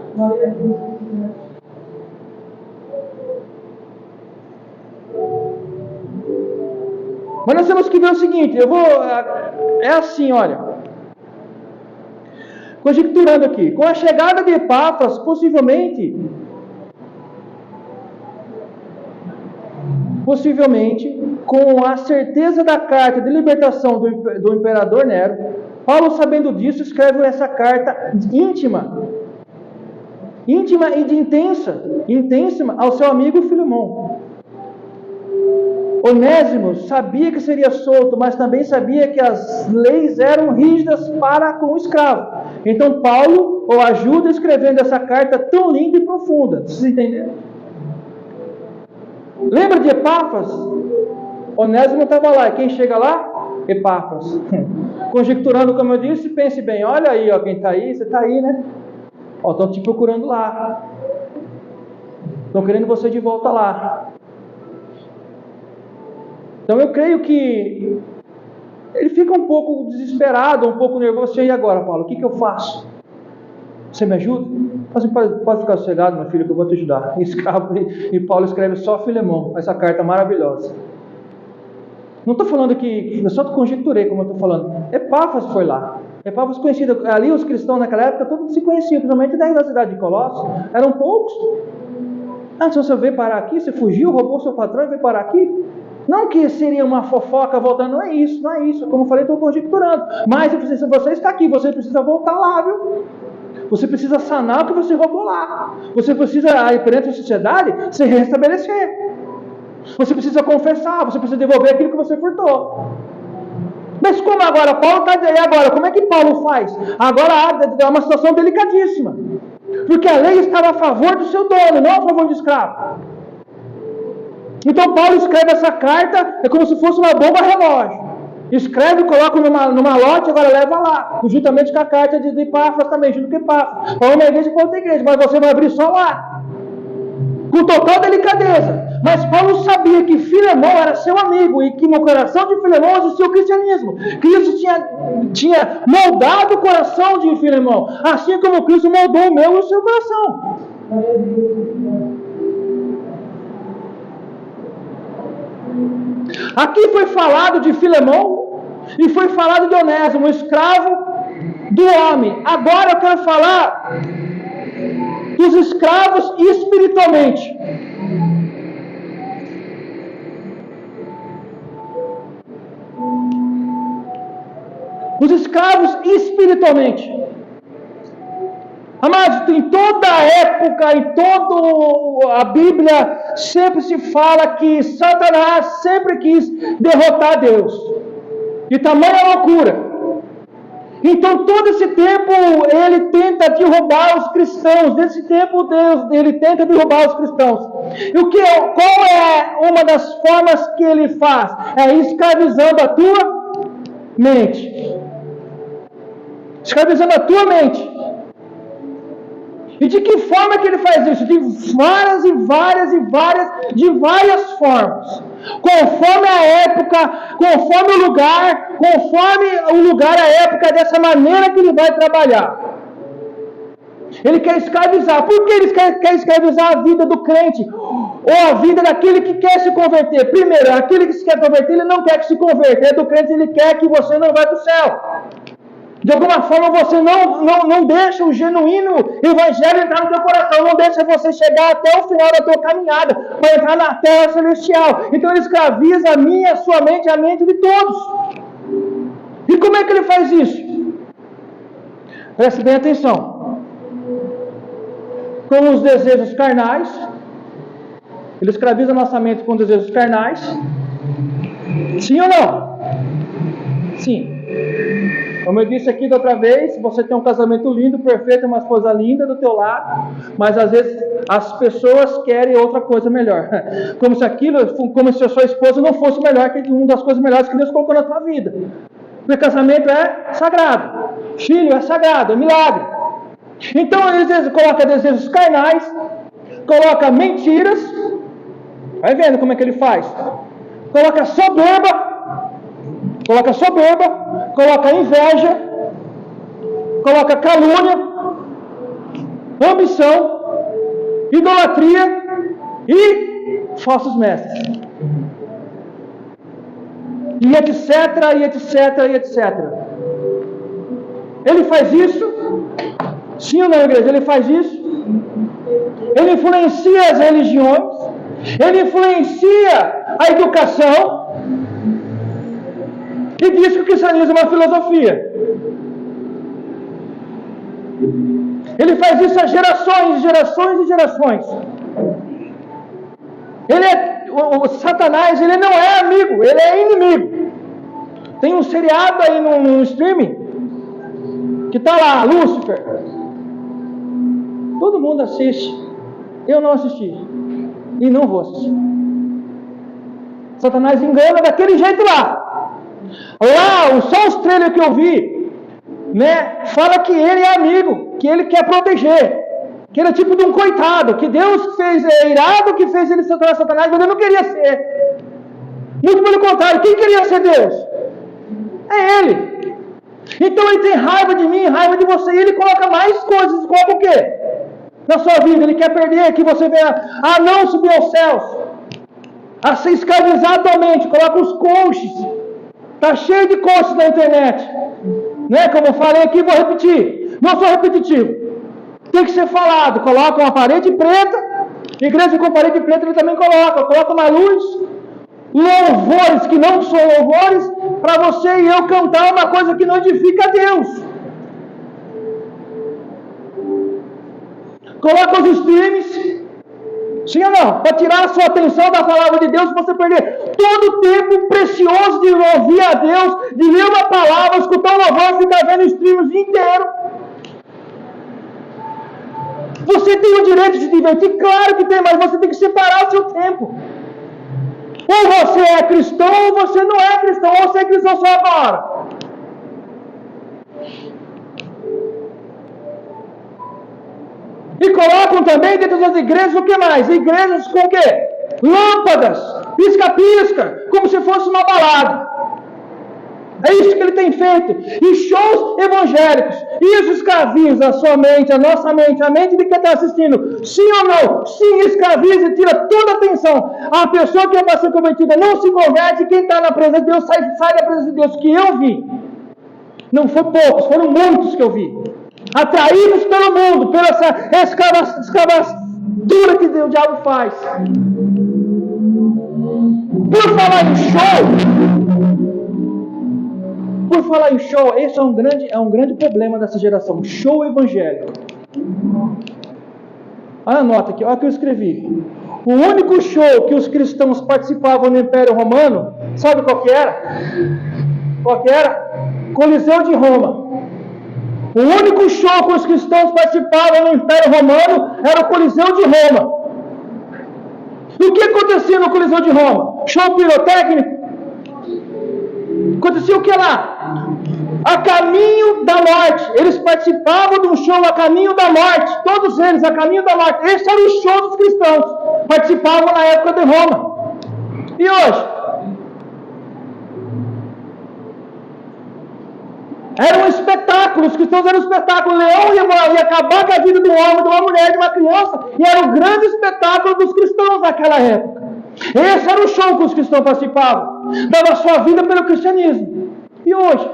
Mas nós temos que ver o seguinte, é assim, olha, conjecturando aqui, com a chegada de Epáfras, possivelmente, com a certeza da carta de libertação do imperador Nero, Paulo, sabendo disso, escreve essa carta íntima e intensíssima ao seu amigo Filemão. Onésimo sabia que seria solto, mas também sabia que as leis eram rígidas para com o escravo. Então Paulo o ajuda escrevendo essa carta tão linda e profunda. Vocês entenderam? Lembra de Epáfras? Onésimo estava lá. E quem chega lá? Epáfras. Conjecturando, como eu disse, pense bem. Olha aí, ó, quem está aí, você está aí, né? Estão te procurando lá. Estão querendo você de volta lá. Então eu creio que ele fica um pouco desesperado, um pouco nervoso. E agora, Paulo, o que eu faço? Você me ajuda? Assim, pode ficar sossegado, meu filho, que eu vou te ajudar. E Paulo escreve só Filemão, essa carta maravilhosa. Não estou falando que, eu só conjecturei como eu estou falando. Epáfras foi lá. Epáfras conhecido, ali os cristãos naquela época, todos se conheciam, principalmente da cidade de Colossos. Eram poucos. Se você veio parar aqui, você fugiu, roubou seu patrão e veio parar aqui. Não que seria uma fofoca voltando, não é isso. Como eu falei, estou conjecturando. Mas se você está aqui, você precisa voltar lá, viu? Você precisa sanar o que você roubou lá. Você precisa, perante a sociedade, se restabelecer. Você precisa confessar, você precisa devolver aquilo que você furtou. Mas como agora? Paulo está aí agora. Como é que Paulo faz? Agora é uma situação delicadíssima. Porque a lei estava a favor do seu dono, não a favor do escravo. Então Paulo escreve essa carta, é como se fosse uma bomba relógio. Escreve, coloca numa lote, agora leva lá. Juntamente com a carta de Epáfras também, junto com Epáfras. Para uma igreja e para outra igreja, mas você vai abrir só lá. Com total delicadeza. Mas Paulo sabia que Filemão era seu amigo e que no coração de Filemão existia o cristianismo. Cristo tinha moldado o coração de Filemão, assim como Cristo moldou o meu e o seu coração. Aqui foi falado de Filemão e foi falado de Onésimo, o escravo do homem. Agora eu quero falar os escravos espiritualmente. Os escravos espiritualmente. Amados, em toda a época, em toda a Bíblia, sempre se fala que Satanás sempre quis derrotar Deus. De tamanha loucura. Então, todo esse tempo, ele tenta derrubar os cristãos. Nesse tempo, ele tenta derrubar os cristãos. E qual é uma das formas que ele faz? É escravizando a tua mente. Escravizando a tua mente. E de que forma que ele faz isso? De várias formas. Conforme a época, conforme o lugar, a época, dessa maneira que ele vai trabalhar. Ele quer escravizar. Por que ele quer escravizar a vida do crente? Ou a vida daquele que quer se converter? Primeiro, aquele que se quer converter, ele não quer que se converta. É do crente, ele quer que você não vá para o céu. De alguma forma você não deixa o genuíno evangelho entrar no teu coração, não deixa você chegar até o final da tua caminhada, para entrar na terra celestial. Então ele escraviza a minha, a sua mente, a mente de todos. E como é que ele faz isso? Preste bem atenção. Com os desejos carnais, ele escraviza a nossa mente com desejos carnais. Sim ou não? Sim. Como eu disse aqui da outra vez, você tem um casamento lindo, perfeito, uma esposa linda do teu lado, mas às vezes as pessoas querem outra coisa melhor. Como se a sua esposa não fosse melhor que uma das coisas melhores que Deus colocou na tua vida. Porque casamento é sagrado, filho é sagrado, é milagre. Então ele coloca desejos carnais, coloca mentiras, vai vendo como é que ele faz. Coloca soberba, coloca inveja, coloca calúnia, ambição, idolatria e falsos mestres. E etc. Ele faz isso? Sim ou não, igreja? Ele faz isso? Ele influencia as religiões, ele influencia a educação, e diz que o cristianismo é uma filosofia. Ele faz isso há gerações. O Satanás, ele não é amigo, ele é inimigo. Tem um seriado aí no streaming que está lá, Lúcifer. Todo mundo assiste. Eu não assisti. E não vou assistir. Satanás engana daquele jeito lá. Lá, só os trailers que eu vi, né, fala que ele é amigo, que ele quer proteger, que ele é tipo de um coitado, que Deus fez irado, que fez ele se tornar Satanás, mas ele não queria ser. Muito pelo contrário, quem queria ser Deus? É ele. Então ele tem raiva de mim, raiva de você, e ele coloca mais coisas, coloca o quê? Na sua vida, ele quer perder, que você venha a não subir aos céus, a se escravizar a tua mente, coloca os coaches. Está cheio de coaches na internet. Né? Como eu falei aqui, vou repetir. Não sou repetitivo. Tem que ser falado. Coloca uma parede preta. Igreja com parede preta ele também coloca. Coloca uma luz. Louvores que não são louvores. Para você e eu cantar uma coisa que não edifica a Deus. Coloca os streams. Sim ou não? Para tirar a sua atenção da palavra de Deus, você perder todo o tempo precioso de ouvir a Deus, de ler uma palavra, escutar um louvor, ficar vendo streams o dia inteiro. Você tem o direito de se divertir? Claro que tem, mas você tem que separar o seu tempo. Ou você é cristão, ou você não é cristão, ou você é cristão só agora. E colocam também dentro das igrejas o que mais? Igrejas com o quê? Lâmpadas, pisca-pisca, como se fosse uma balada. É isso que ele tem feito. E shows evangélicos. Isso escraviza a sua mente, a nossa mente, a mente de quem está assistindo. Sim ou não? Sim, escraviza e tira toda a atenção. A pessoa que é para ser convertida não se converte, quem está na presença de Deus sai da presença de Deus, que eu vi. Não foram poucos, foram muitos que eu vi. atraídos pelo mundo, pela essa escravatura que o diabo faz. Por falar em show, esse é um grande problema dessa geração, show evangélico. Olha a nota aqui, olha o que eu escrevi. O único show que os cristãos participavam no Império Romano, sabe qual que era? Qual que era? Coliseu de Roma. O único show que os cristãos participavam no Império Romano era o Coliseu de Roma. E o que acontecia no Coliseu de Roma? Show pirotécnico? Acontecia o que lá? A caminho da morte. Eles participavam de um show a caminho da morte. Todos eles a caminho da morte. Esse era o show dos cristãos. Participavam na época de Roma. E hoje? Era um espetáculo. Os cristãos eram um espetáculo. O leão ia acabar com a vida do homem, de uma mulher, de uma criança. E era o grande espetáculo dos cristãos naquela época. Esse era o show que os cristãos participavam. Dava sua vida pelo cristianismo. E hoje?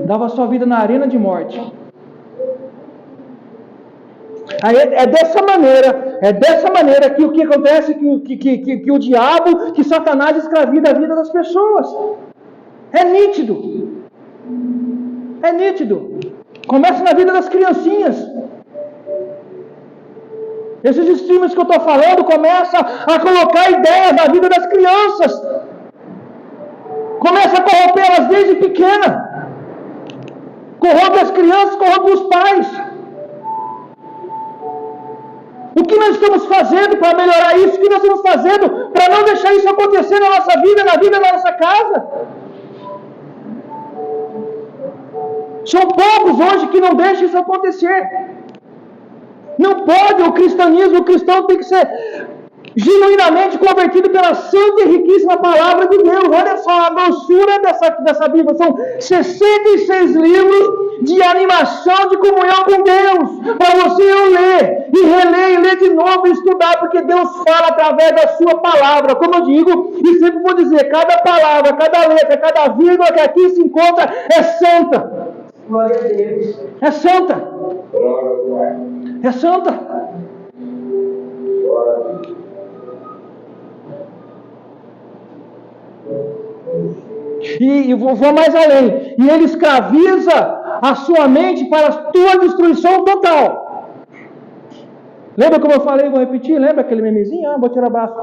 Dava sua vida na arena de morte. Aí é dessa maneira que o que acontece, que o diabo, que Satanás escraviza a vida das pessoas. É nítido. É nítido. Começa na vida das criancinhas. Esses streamers que eu estou falando começam a colocar ideias na vida das crianças. Começa a corrompê-las desde pequena. Corrompe as crianças, corrompe os pais. O que nós estamos fazendo para melhorar isso? O que nós estamos fazendo para não deixar isso acontecer na nossa vida, na vida da nossa casa? São poucos hoje que não deixam isso acontecer. Não pode, o cristão tem que ser genuinamente convertido pela santa e riquíssima palavra de Deus. Olha só a grossura dessa Bíblia. São 66 livros de animação, de comunhão com Deus. Para você ler e reler e ler de novo e estudar, porque Deus fala através da sua palavra. Como eu digo, e sempre vou dizer, cada palavra, cada letra, cada vírgula que aqui se encontra é santa.
Glória a Deus.
É santa. É santa. E vou mais além. E ele escraviza a sua mente para a tua destruição total. Lembra como eu falei, vou repetir? Lembra aquele memezinho? Vou tirar o braço,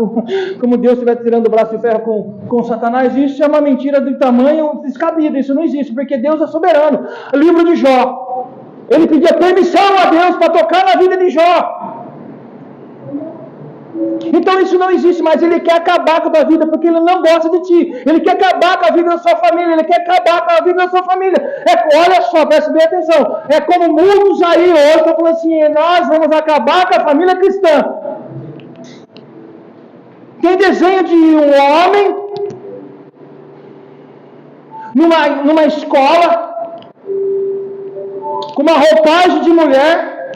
como Deus estiver tirando o braço de ferro com Satanás. Isso é uma mentira de tamanho descabido. Isso não existe, porque Deus é soberano. O livro de Jó. Ele pedia permissão a Deus para tocar na vida de Jó. Então isso não existe mais. Ele quer acabar com a tua vida porque ele não gosta de ti. Ele quer acabar com a vida da sua família. Ele quer acabar com a vida da sua família. Olha só, preste bem atenção. É como muitos aí hoje estão falando assim: nós vamos acabar com a família cristã. Tem desenho de um homem numa escola com uma roupagem de mulher,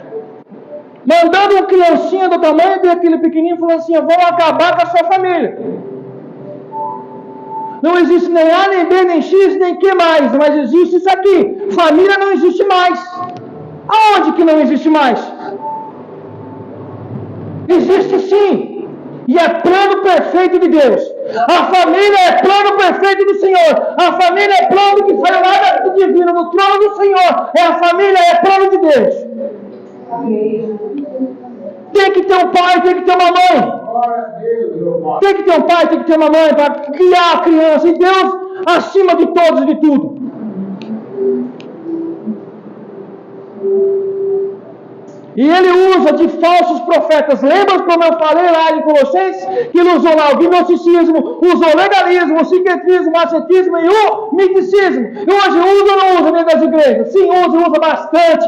mandando uma criancinha do tamanho daquele pequenininho, falando assim: vamos acabar com a sua família. Não existe nem A, nem B, nem X, nem Q mais, mas existe isso aqui. Família não existe mais. Aonde que não existe mais? Existe sim. E é plano perfeito de Deus. A família é plano perfeito do Senhor. A família é plano que foi lá do divino, do trono do Senhor. A família é plano de Deus.
Amém.
Tem que ter um pai, tem que ter uma mãe. Tem que ter um pai, tem que ter uma mãe para criar a criança. E Deus acima de todos e de tudo. E ele usa de falsos profetas. Lembra como eu falei lá em Colossenses? Que ele usou lá o gnosticismo, usou o legalismo, o sincretismo, o ascetismo e o misticismo. E hoje usa ou não usa dentro das igrejas? Sim, usa bastante.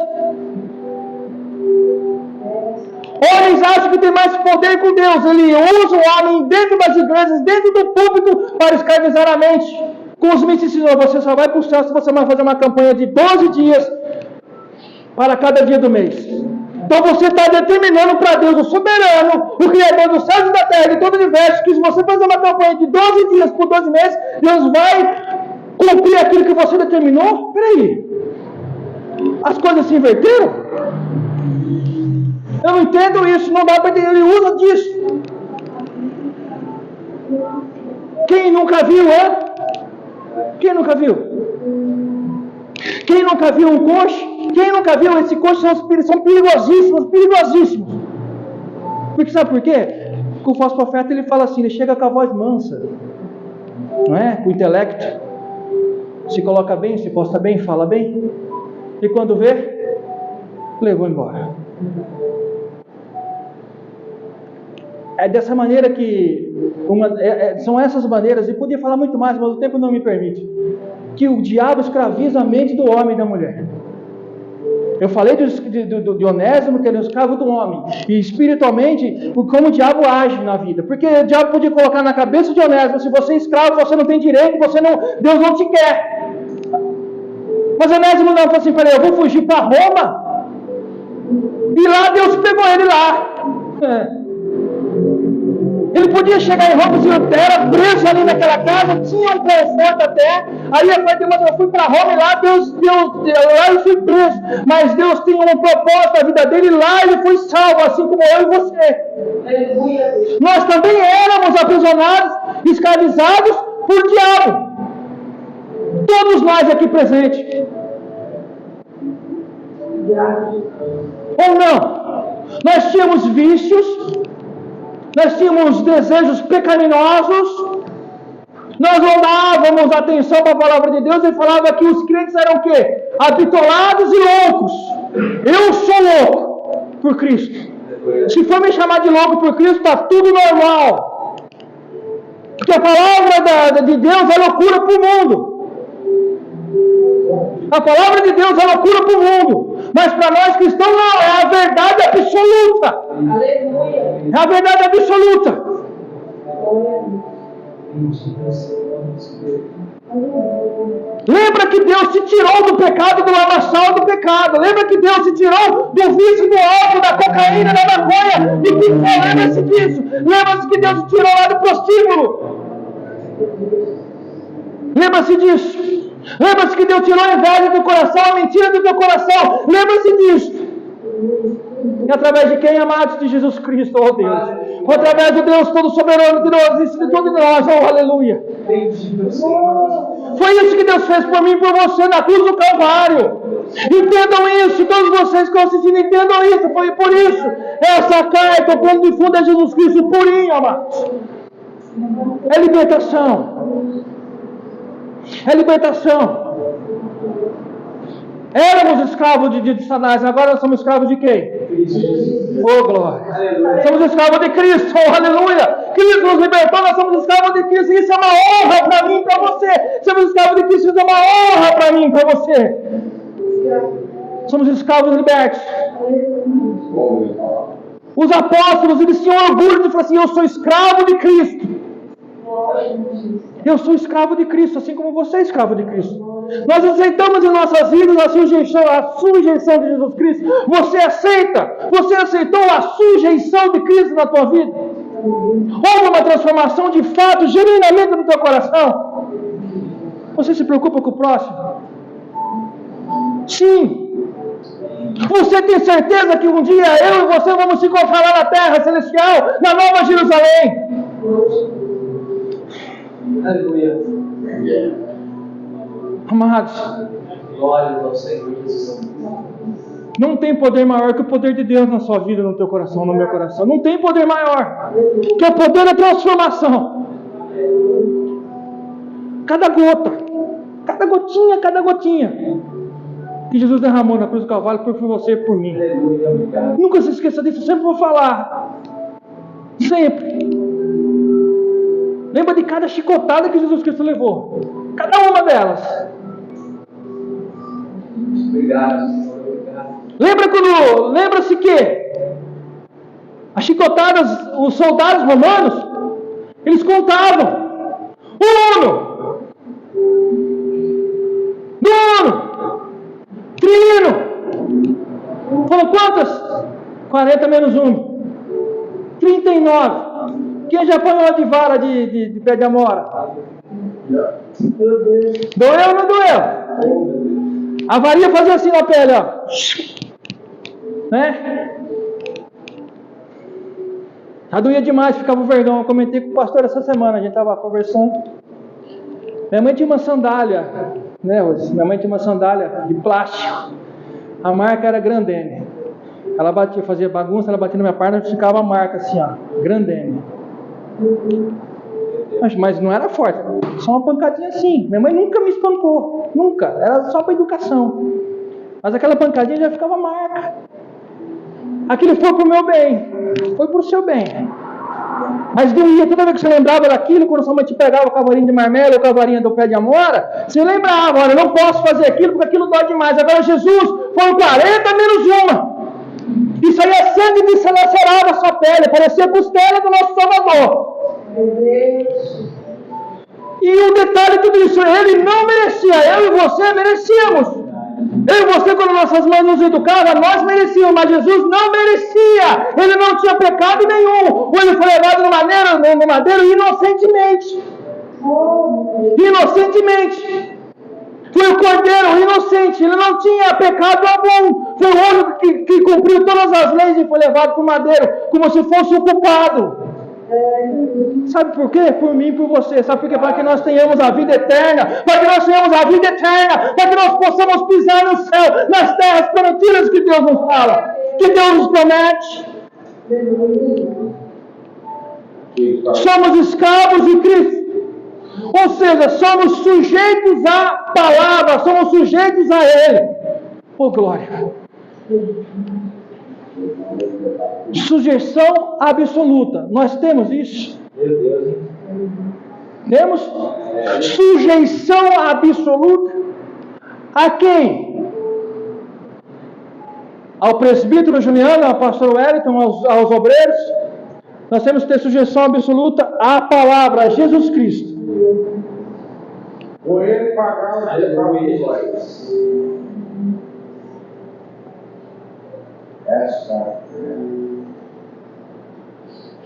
Homens acham que tem mais poder com Deus. Ele usa o homem dentro das igrejas, dentro do púlpito, para escravizar a mente. Com os misticismos, você só vai para o céu se você vai fazer uma campanha de 12 dias para cada dia do mês. Então você está determinando para Deus, o soberano, o Criador dos céus e da terra, de todo o universo, que se você fazer uma campanha de 12 dias por 12 meses, Deus vai cumprir aquilo que você determinou? Peraí, as coisas se inverteram? Eu não entendo isso, não dá para entender, ele usa disso. Quem nunca viu, Quem nunca viu? Quem nunca viu um coche? Quem nunca viu esse coche? São perigosíssimos, perigosíssimos. Porque sabe por quê? Porque o falso profeta, ele fala assim, ele chega com a voz mansa, não é? Com o intelecto, se coloca bem, se posta bem, fala bem, e quando vê, levou embora. É dessa maneira que, são essas maneiras, e podia falar muito mais, mas o tempo não me permite, que o diabo escraviza a mente do homem e da mulher. Eu falei de Onésimo, que ele é um escravo do homem, e espiritualmente, como o diabo age na vida, porque o diabo podia colocar na cabeça de Onésimo, se você é escravo, você não tem direito, Deus não te quer. Mas Onésimo não, falou assim, peraí, eu vou fugir para Roma, e lá Deus pegou ele lá. Ele podia chegar em Roma, era preso ali naquela casa, tinha um conforto até. Aí eu fui para Roma e lá lá eu fui preso. Mas Deus tem um propósito na vida dele, lá ele foi salvo, assim como eu e você. Nós também éramos aprisionados, escravizados por diabo. Todos nós aqui presentes. Ou não? Nós tínhamos vícios. Nós tínhamos desejos pecaminosos, nós não dávamos atenção para a palavra de Deus, ele falava que os crentes eram o quê? Habitolados e loucos. Eu sou louco por Cristo. Se for me chamar de louco por Cristo, está tudo normal. Porque a palavra de Deus é loucura para o mundo. A palavra de Deus é loucura para o mundo. Mas para nós cristãos não, é a verdade absoluta. Aleluia. É a verdade absoluta. Lembra que Deus te tirou do pecado, do lamaçal do pecado. Lembra que Deus te tirou do vício do álcool, da cocaína, da maconha. E que lembra-se disso. Lembra-se que Deus te tirou lá do prostíbulo. Lembra-se disso. Lembra-se que Deus tirou a inveja do coração, a mentira do teu coração. Lembra-se disso. E através de quem, amados? De Jesus Cristo, oh Deus. Ou através do Deus todo soberano, poderoso, de todo nós, oh aleluia. Foi isso que Deus fez por mim e por você na cruz do Calvário. Entendam isso, todos vocês que estão assistindo, entendam isso. Foi por isso. Essa carta, o plano de fundo é Jesus Cristo purinho, amados. É libertação. É libertação. Éramos escravos de Satanás, agora nós somos escravos de quem? Oh glória! Somos escravos de Cristo, oh aleluia! Cristo nos libertou, nós somos escravos de Cristo, isso é uma honra para mim e para você. Somos escravos de Cristo, isso é uma honra para mim e para você. Somos escravos libertos. Os apóstolos, eles tinham orgulho de falar assim: eu sou escravo de Cristo. Eu sou escravo de Cristo, assim como você é escravo de Cristo. Nós aceitamos em nossas vidas a sujeição de Jesus Cristo. Você aceita? Você aceitou a sujeição de Cristo na tua vida? Houve uma transformação de fato, genuinamente no teu coração? Você se preocupa com o próximo? Sim. Você tem certeza que um dia eu e você vamos se encontrar lá na terra celestial, na Nova Jerusalém?
Aleluia.
Amados,
glórias ao Senhor Jesus.
não tem poder maior que o poder de Deus na sua vida, no teu coração, no meu coração. Não tem poder maior que o poder da transformação. Cada gota, cada gotinha que Jesus derramou na cruz do Calvário foi por você e por mim. Nunca se esqueça disso, eu sempre vou falar. Sempre. Lembra de cada chicotada que Jesus Cristo levou. Cada uma delas.
Obrigado.
Lembra-se que as chicotadas, os soldados romanos, eles contavam. Uno, dono, trino. Foram quantas? 40 menos 1. 39. Quem já apanhou de vara de pé de amora?
Meu Deus.
Doeu ou não doeu? A varinha fazia assim na pele, ó. Né? Já doía demais, ficava o vergão. Eu comentei com o pastor essa semana, a gente estava conversando. Minha mãe tinha uma sandália, né, Rose? Minha mãe tinha uma sandália de plástico. A marca era Grandene. Ela batia, fazia bagunça, ela batia na minha perna e ficava a marca assim, ó, Grandene. Mas não era forte, só uma pancadinha assim. Minha mãe nunca me espancou, nunca. Era só para educação. Mas aquela pancadinha já ficava marca. Aquilo foi para o meu bem, foi para o seu bem. Mas doía, toda vez que você lembrava daquilo, quando sua mãe te pegava com a varinha de marmelo ou com a varinha do pé de amora, você lembrava, olha, eu não posso fazer aquilo porque aquilo dói demais. Agora Jesus, foram 40 menos uma. Isso aí é sangue que se lacerava a sua pele, parecia a costela do nosso Salvador.
Meu Deus.
E o detalhe de tudo isso, ele não merecia, eu e você merecíamos. Eu e você, quando nossas mães nos educavam, nós merecíamos, mas Jesus não merecia. Ele não tinha pecado nenhum. Ou ele foi levado no madeiro inocentemente. Inocentemente. Foi o cordeiro inocente, ele não tinha pecado algum. Foi o único que cumpriu todas as leis e foi levado para o madeiro, como se fosse o culpado. Sabe por quê? Por mim e por você. Sabe por quê? Para que nós tenhamos a vida eterna. Para que nós tenhamos a vida eterna. Para que nós possamos pisar no céu, nas terras prometidas que Deus nos fala, que Deus nos promete. Somos escravos de Cristo. Ou seja, somos sujeitos à palavra, somos sujeitos a Ele. Oh, glória! Sujeição absoluta. Nós temos isso? Temos? Sujeição absoluta. A quem? Ao presbítero Juliano, ao pastor Wellington, aos obreiros. Nós temos que ter sujeição absoluta à palavra, a Jesus Cristo.
Ou ele pagava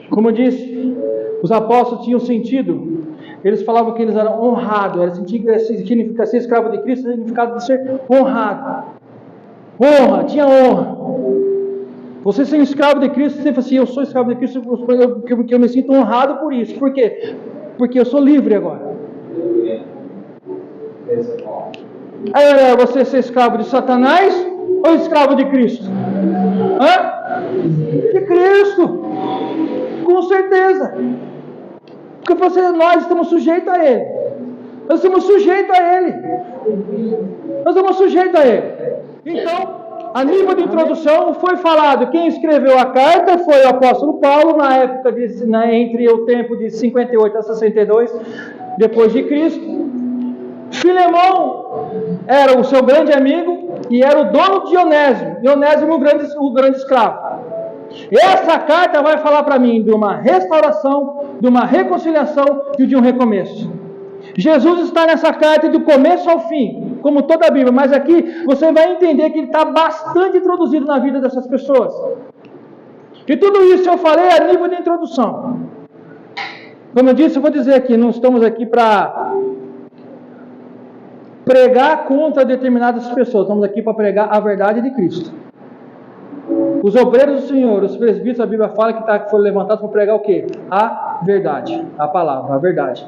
Como eu disse, os apóstolos tinham sentido. Eles falavam que eles eram honrados. Eles sentiam que ser escravo de Cristo significava de ser honrado. Honra, tinha honra. Você ser um escravo de Cristo, você fala assim, eu sou escravo de Cristo porque eu me sinto honrado por isso. Por quê? Porque eu sou livre agora. Aí é você ser escravo de Satanás ou escravo de Cristo? Hã? De Cristo. Com certeza. Porque nós estamos sujeitos a Ele. Nós estamos sujeitos a Ele. Nós estamos sujeitos a Ele. Então, a nível de introdução, foi falado, quem escreveu a carta foi o apóstolo Paulo, na época entre o tempo de 58 a 62, depois de Cristo. Filemão era o seu grande amigo e era o dono de Onésimo. Onésimo, o grande escravo. Essa carta vai falar para mim de uma restauração, de uma reconciliação e de um recomeço. Jesus está nessa carta do começo ao fim, como toda a Bíblia, mas aqui você vai entender que ele está bastante introduzido na vida dessas pessoas. E tudo isso eu falei a nível de introdução. Como eu disse, eu vou dizer aqui, não estamos aqui para pregar contra determinadas pessoas, estamos aqui para pregar a verdade de Cristo. Os obreiros do Senhor, os presbíteros, a Bíblia fala que foram levantados para pregar o quê? A verdade, a palavra, a verdade.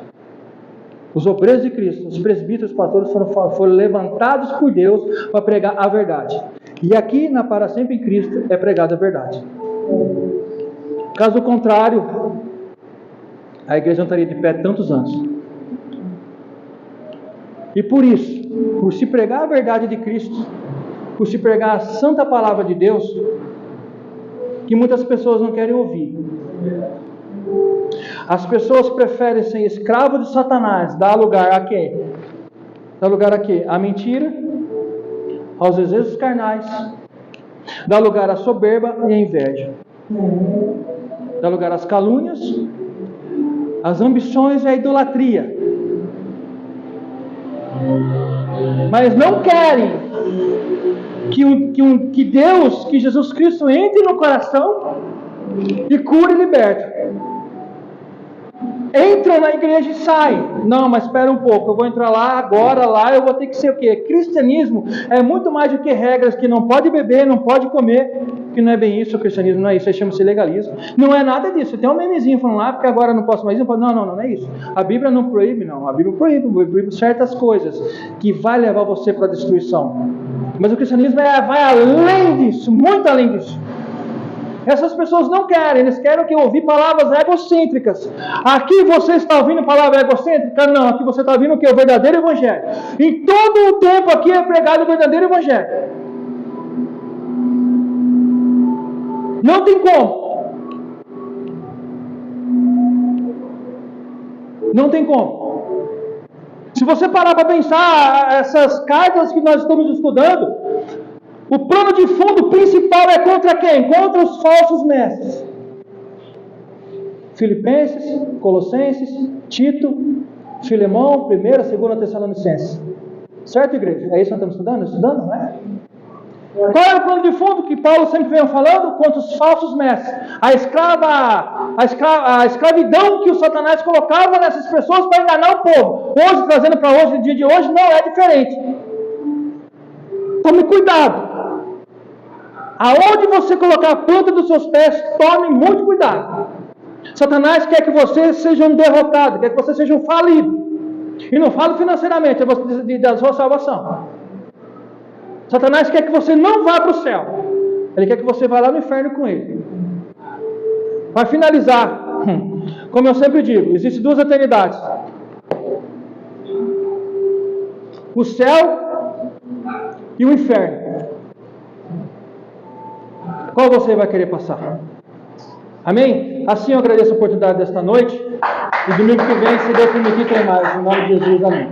Os obreiros de Cristo, os presbíteros, os pastores foram levantados por Deus para pregar a verdade. E aqui na Para Sempre em Cristo é pregada a verdade. Caso contrário, a igreja não estaria de pé tantos anos. E por isso, por se pregar a verdade de Cristo, por se pregar a santa palavra de Deus, que muitas pessoas não querem ouvir. As pessoas preferem ser escravo de Satanás, dar lugar a quê? Dar lugar a quê? A mentira, aos desejos carnais, dá lugar à soberba e à inveja, dá lugar às calúnias, às ambições e à idolatria. Mas não querem que Deus, que Jesus Cristo entre no coração e cure e liberte. entram na igreja e saem. Não, mas espera um pouco, eu vou entrar lá, agora lá eu vou ter que ser o quê? Cristianismo é muito mais do que regras que não pode beber, não pode comer, que não é bem isso, o cristianismo não é isso, aí chama-se legalismo. Não é nada disso, tem um memezinho falando lá, porque agora não posso mais ir, não é isso. A Bíblia não proíbe, não, a Bíblia proíbe certas coisas que vai levar você para a destruição. Mas o cristianismo vai além disso, muito além disso. Essas pessoas não querem, eles querem que ouvir palavras egocêntricas. Aqui você está ouvindo palavra egocêntrica? Não, aqui você está ouvindo o que? O verdadeiro evangelho. Em todo o tempo aqui é pregado o verdadeiro evangelho. Não tem como. Não tem como. Se você parar para pensar, essas cartas que nós estamos estudando, o plano de fundo principal é contra quem? Contra os falsos mestres. Filipenses, Colossenses, Tito, Filemão, 1ª, 2ª Tessalonicenses. Certo, igreja? É isso que nós estamos estudando? Estudando, não é? Qual é o plano de fundo que Paulo sempre vem falando? Contra os falsos mestres. A escravidão que o Satanás colocava nessas pessoas para enganar o povo. Hoje, trazendo para hoje, no dia de hoje, não é diferente. Tome cuidado. Aonde você colocar a planta dos seus pés, tome muito cuidado. Satanás quer que você seja um derrotado, quer que você seja um falido. E não falo financeiramente, é da sua salvação. Satanás quer que você não vá para o céu. Ele quer que você vá lá no inferno com ele. Para finalizar, como eu sempre digo, existem 2 eternidades. O céu e o inferno. Qual você vai querer passar? Amém? Assim eu agradeço a oportunidade desta noite. E domingo que vem, se Deus permitir, tem mais. Em nome de Jesus, amém.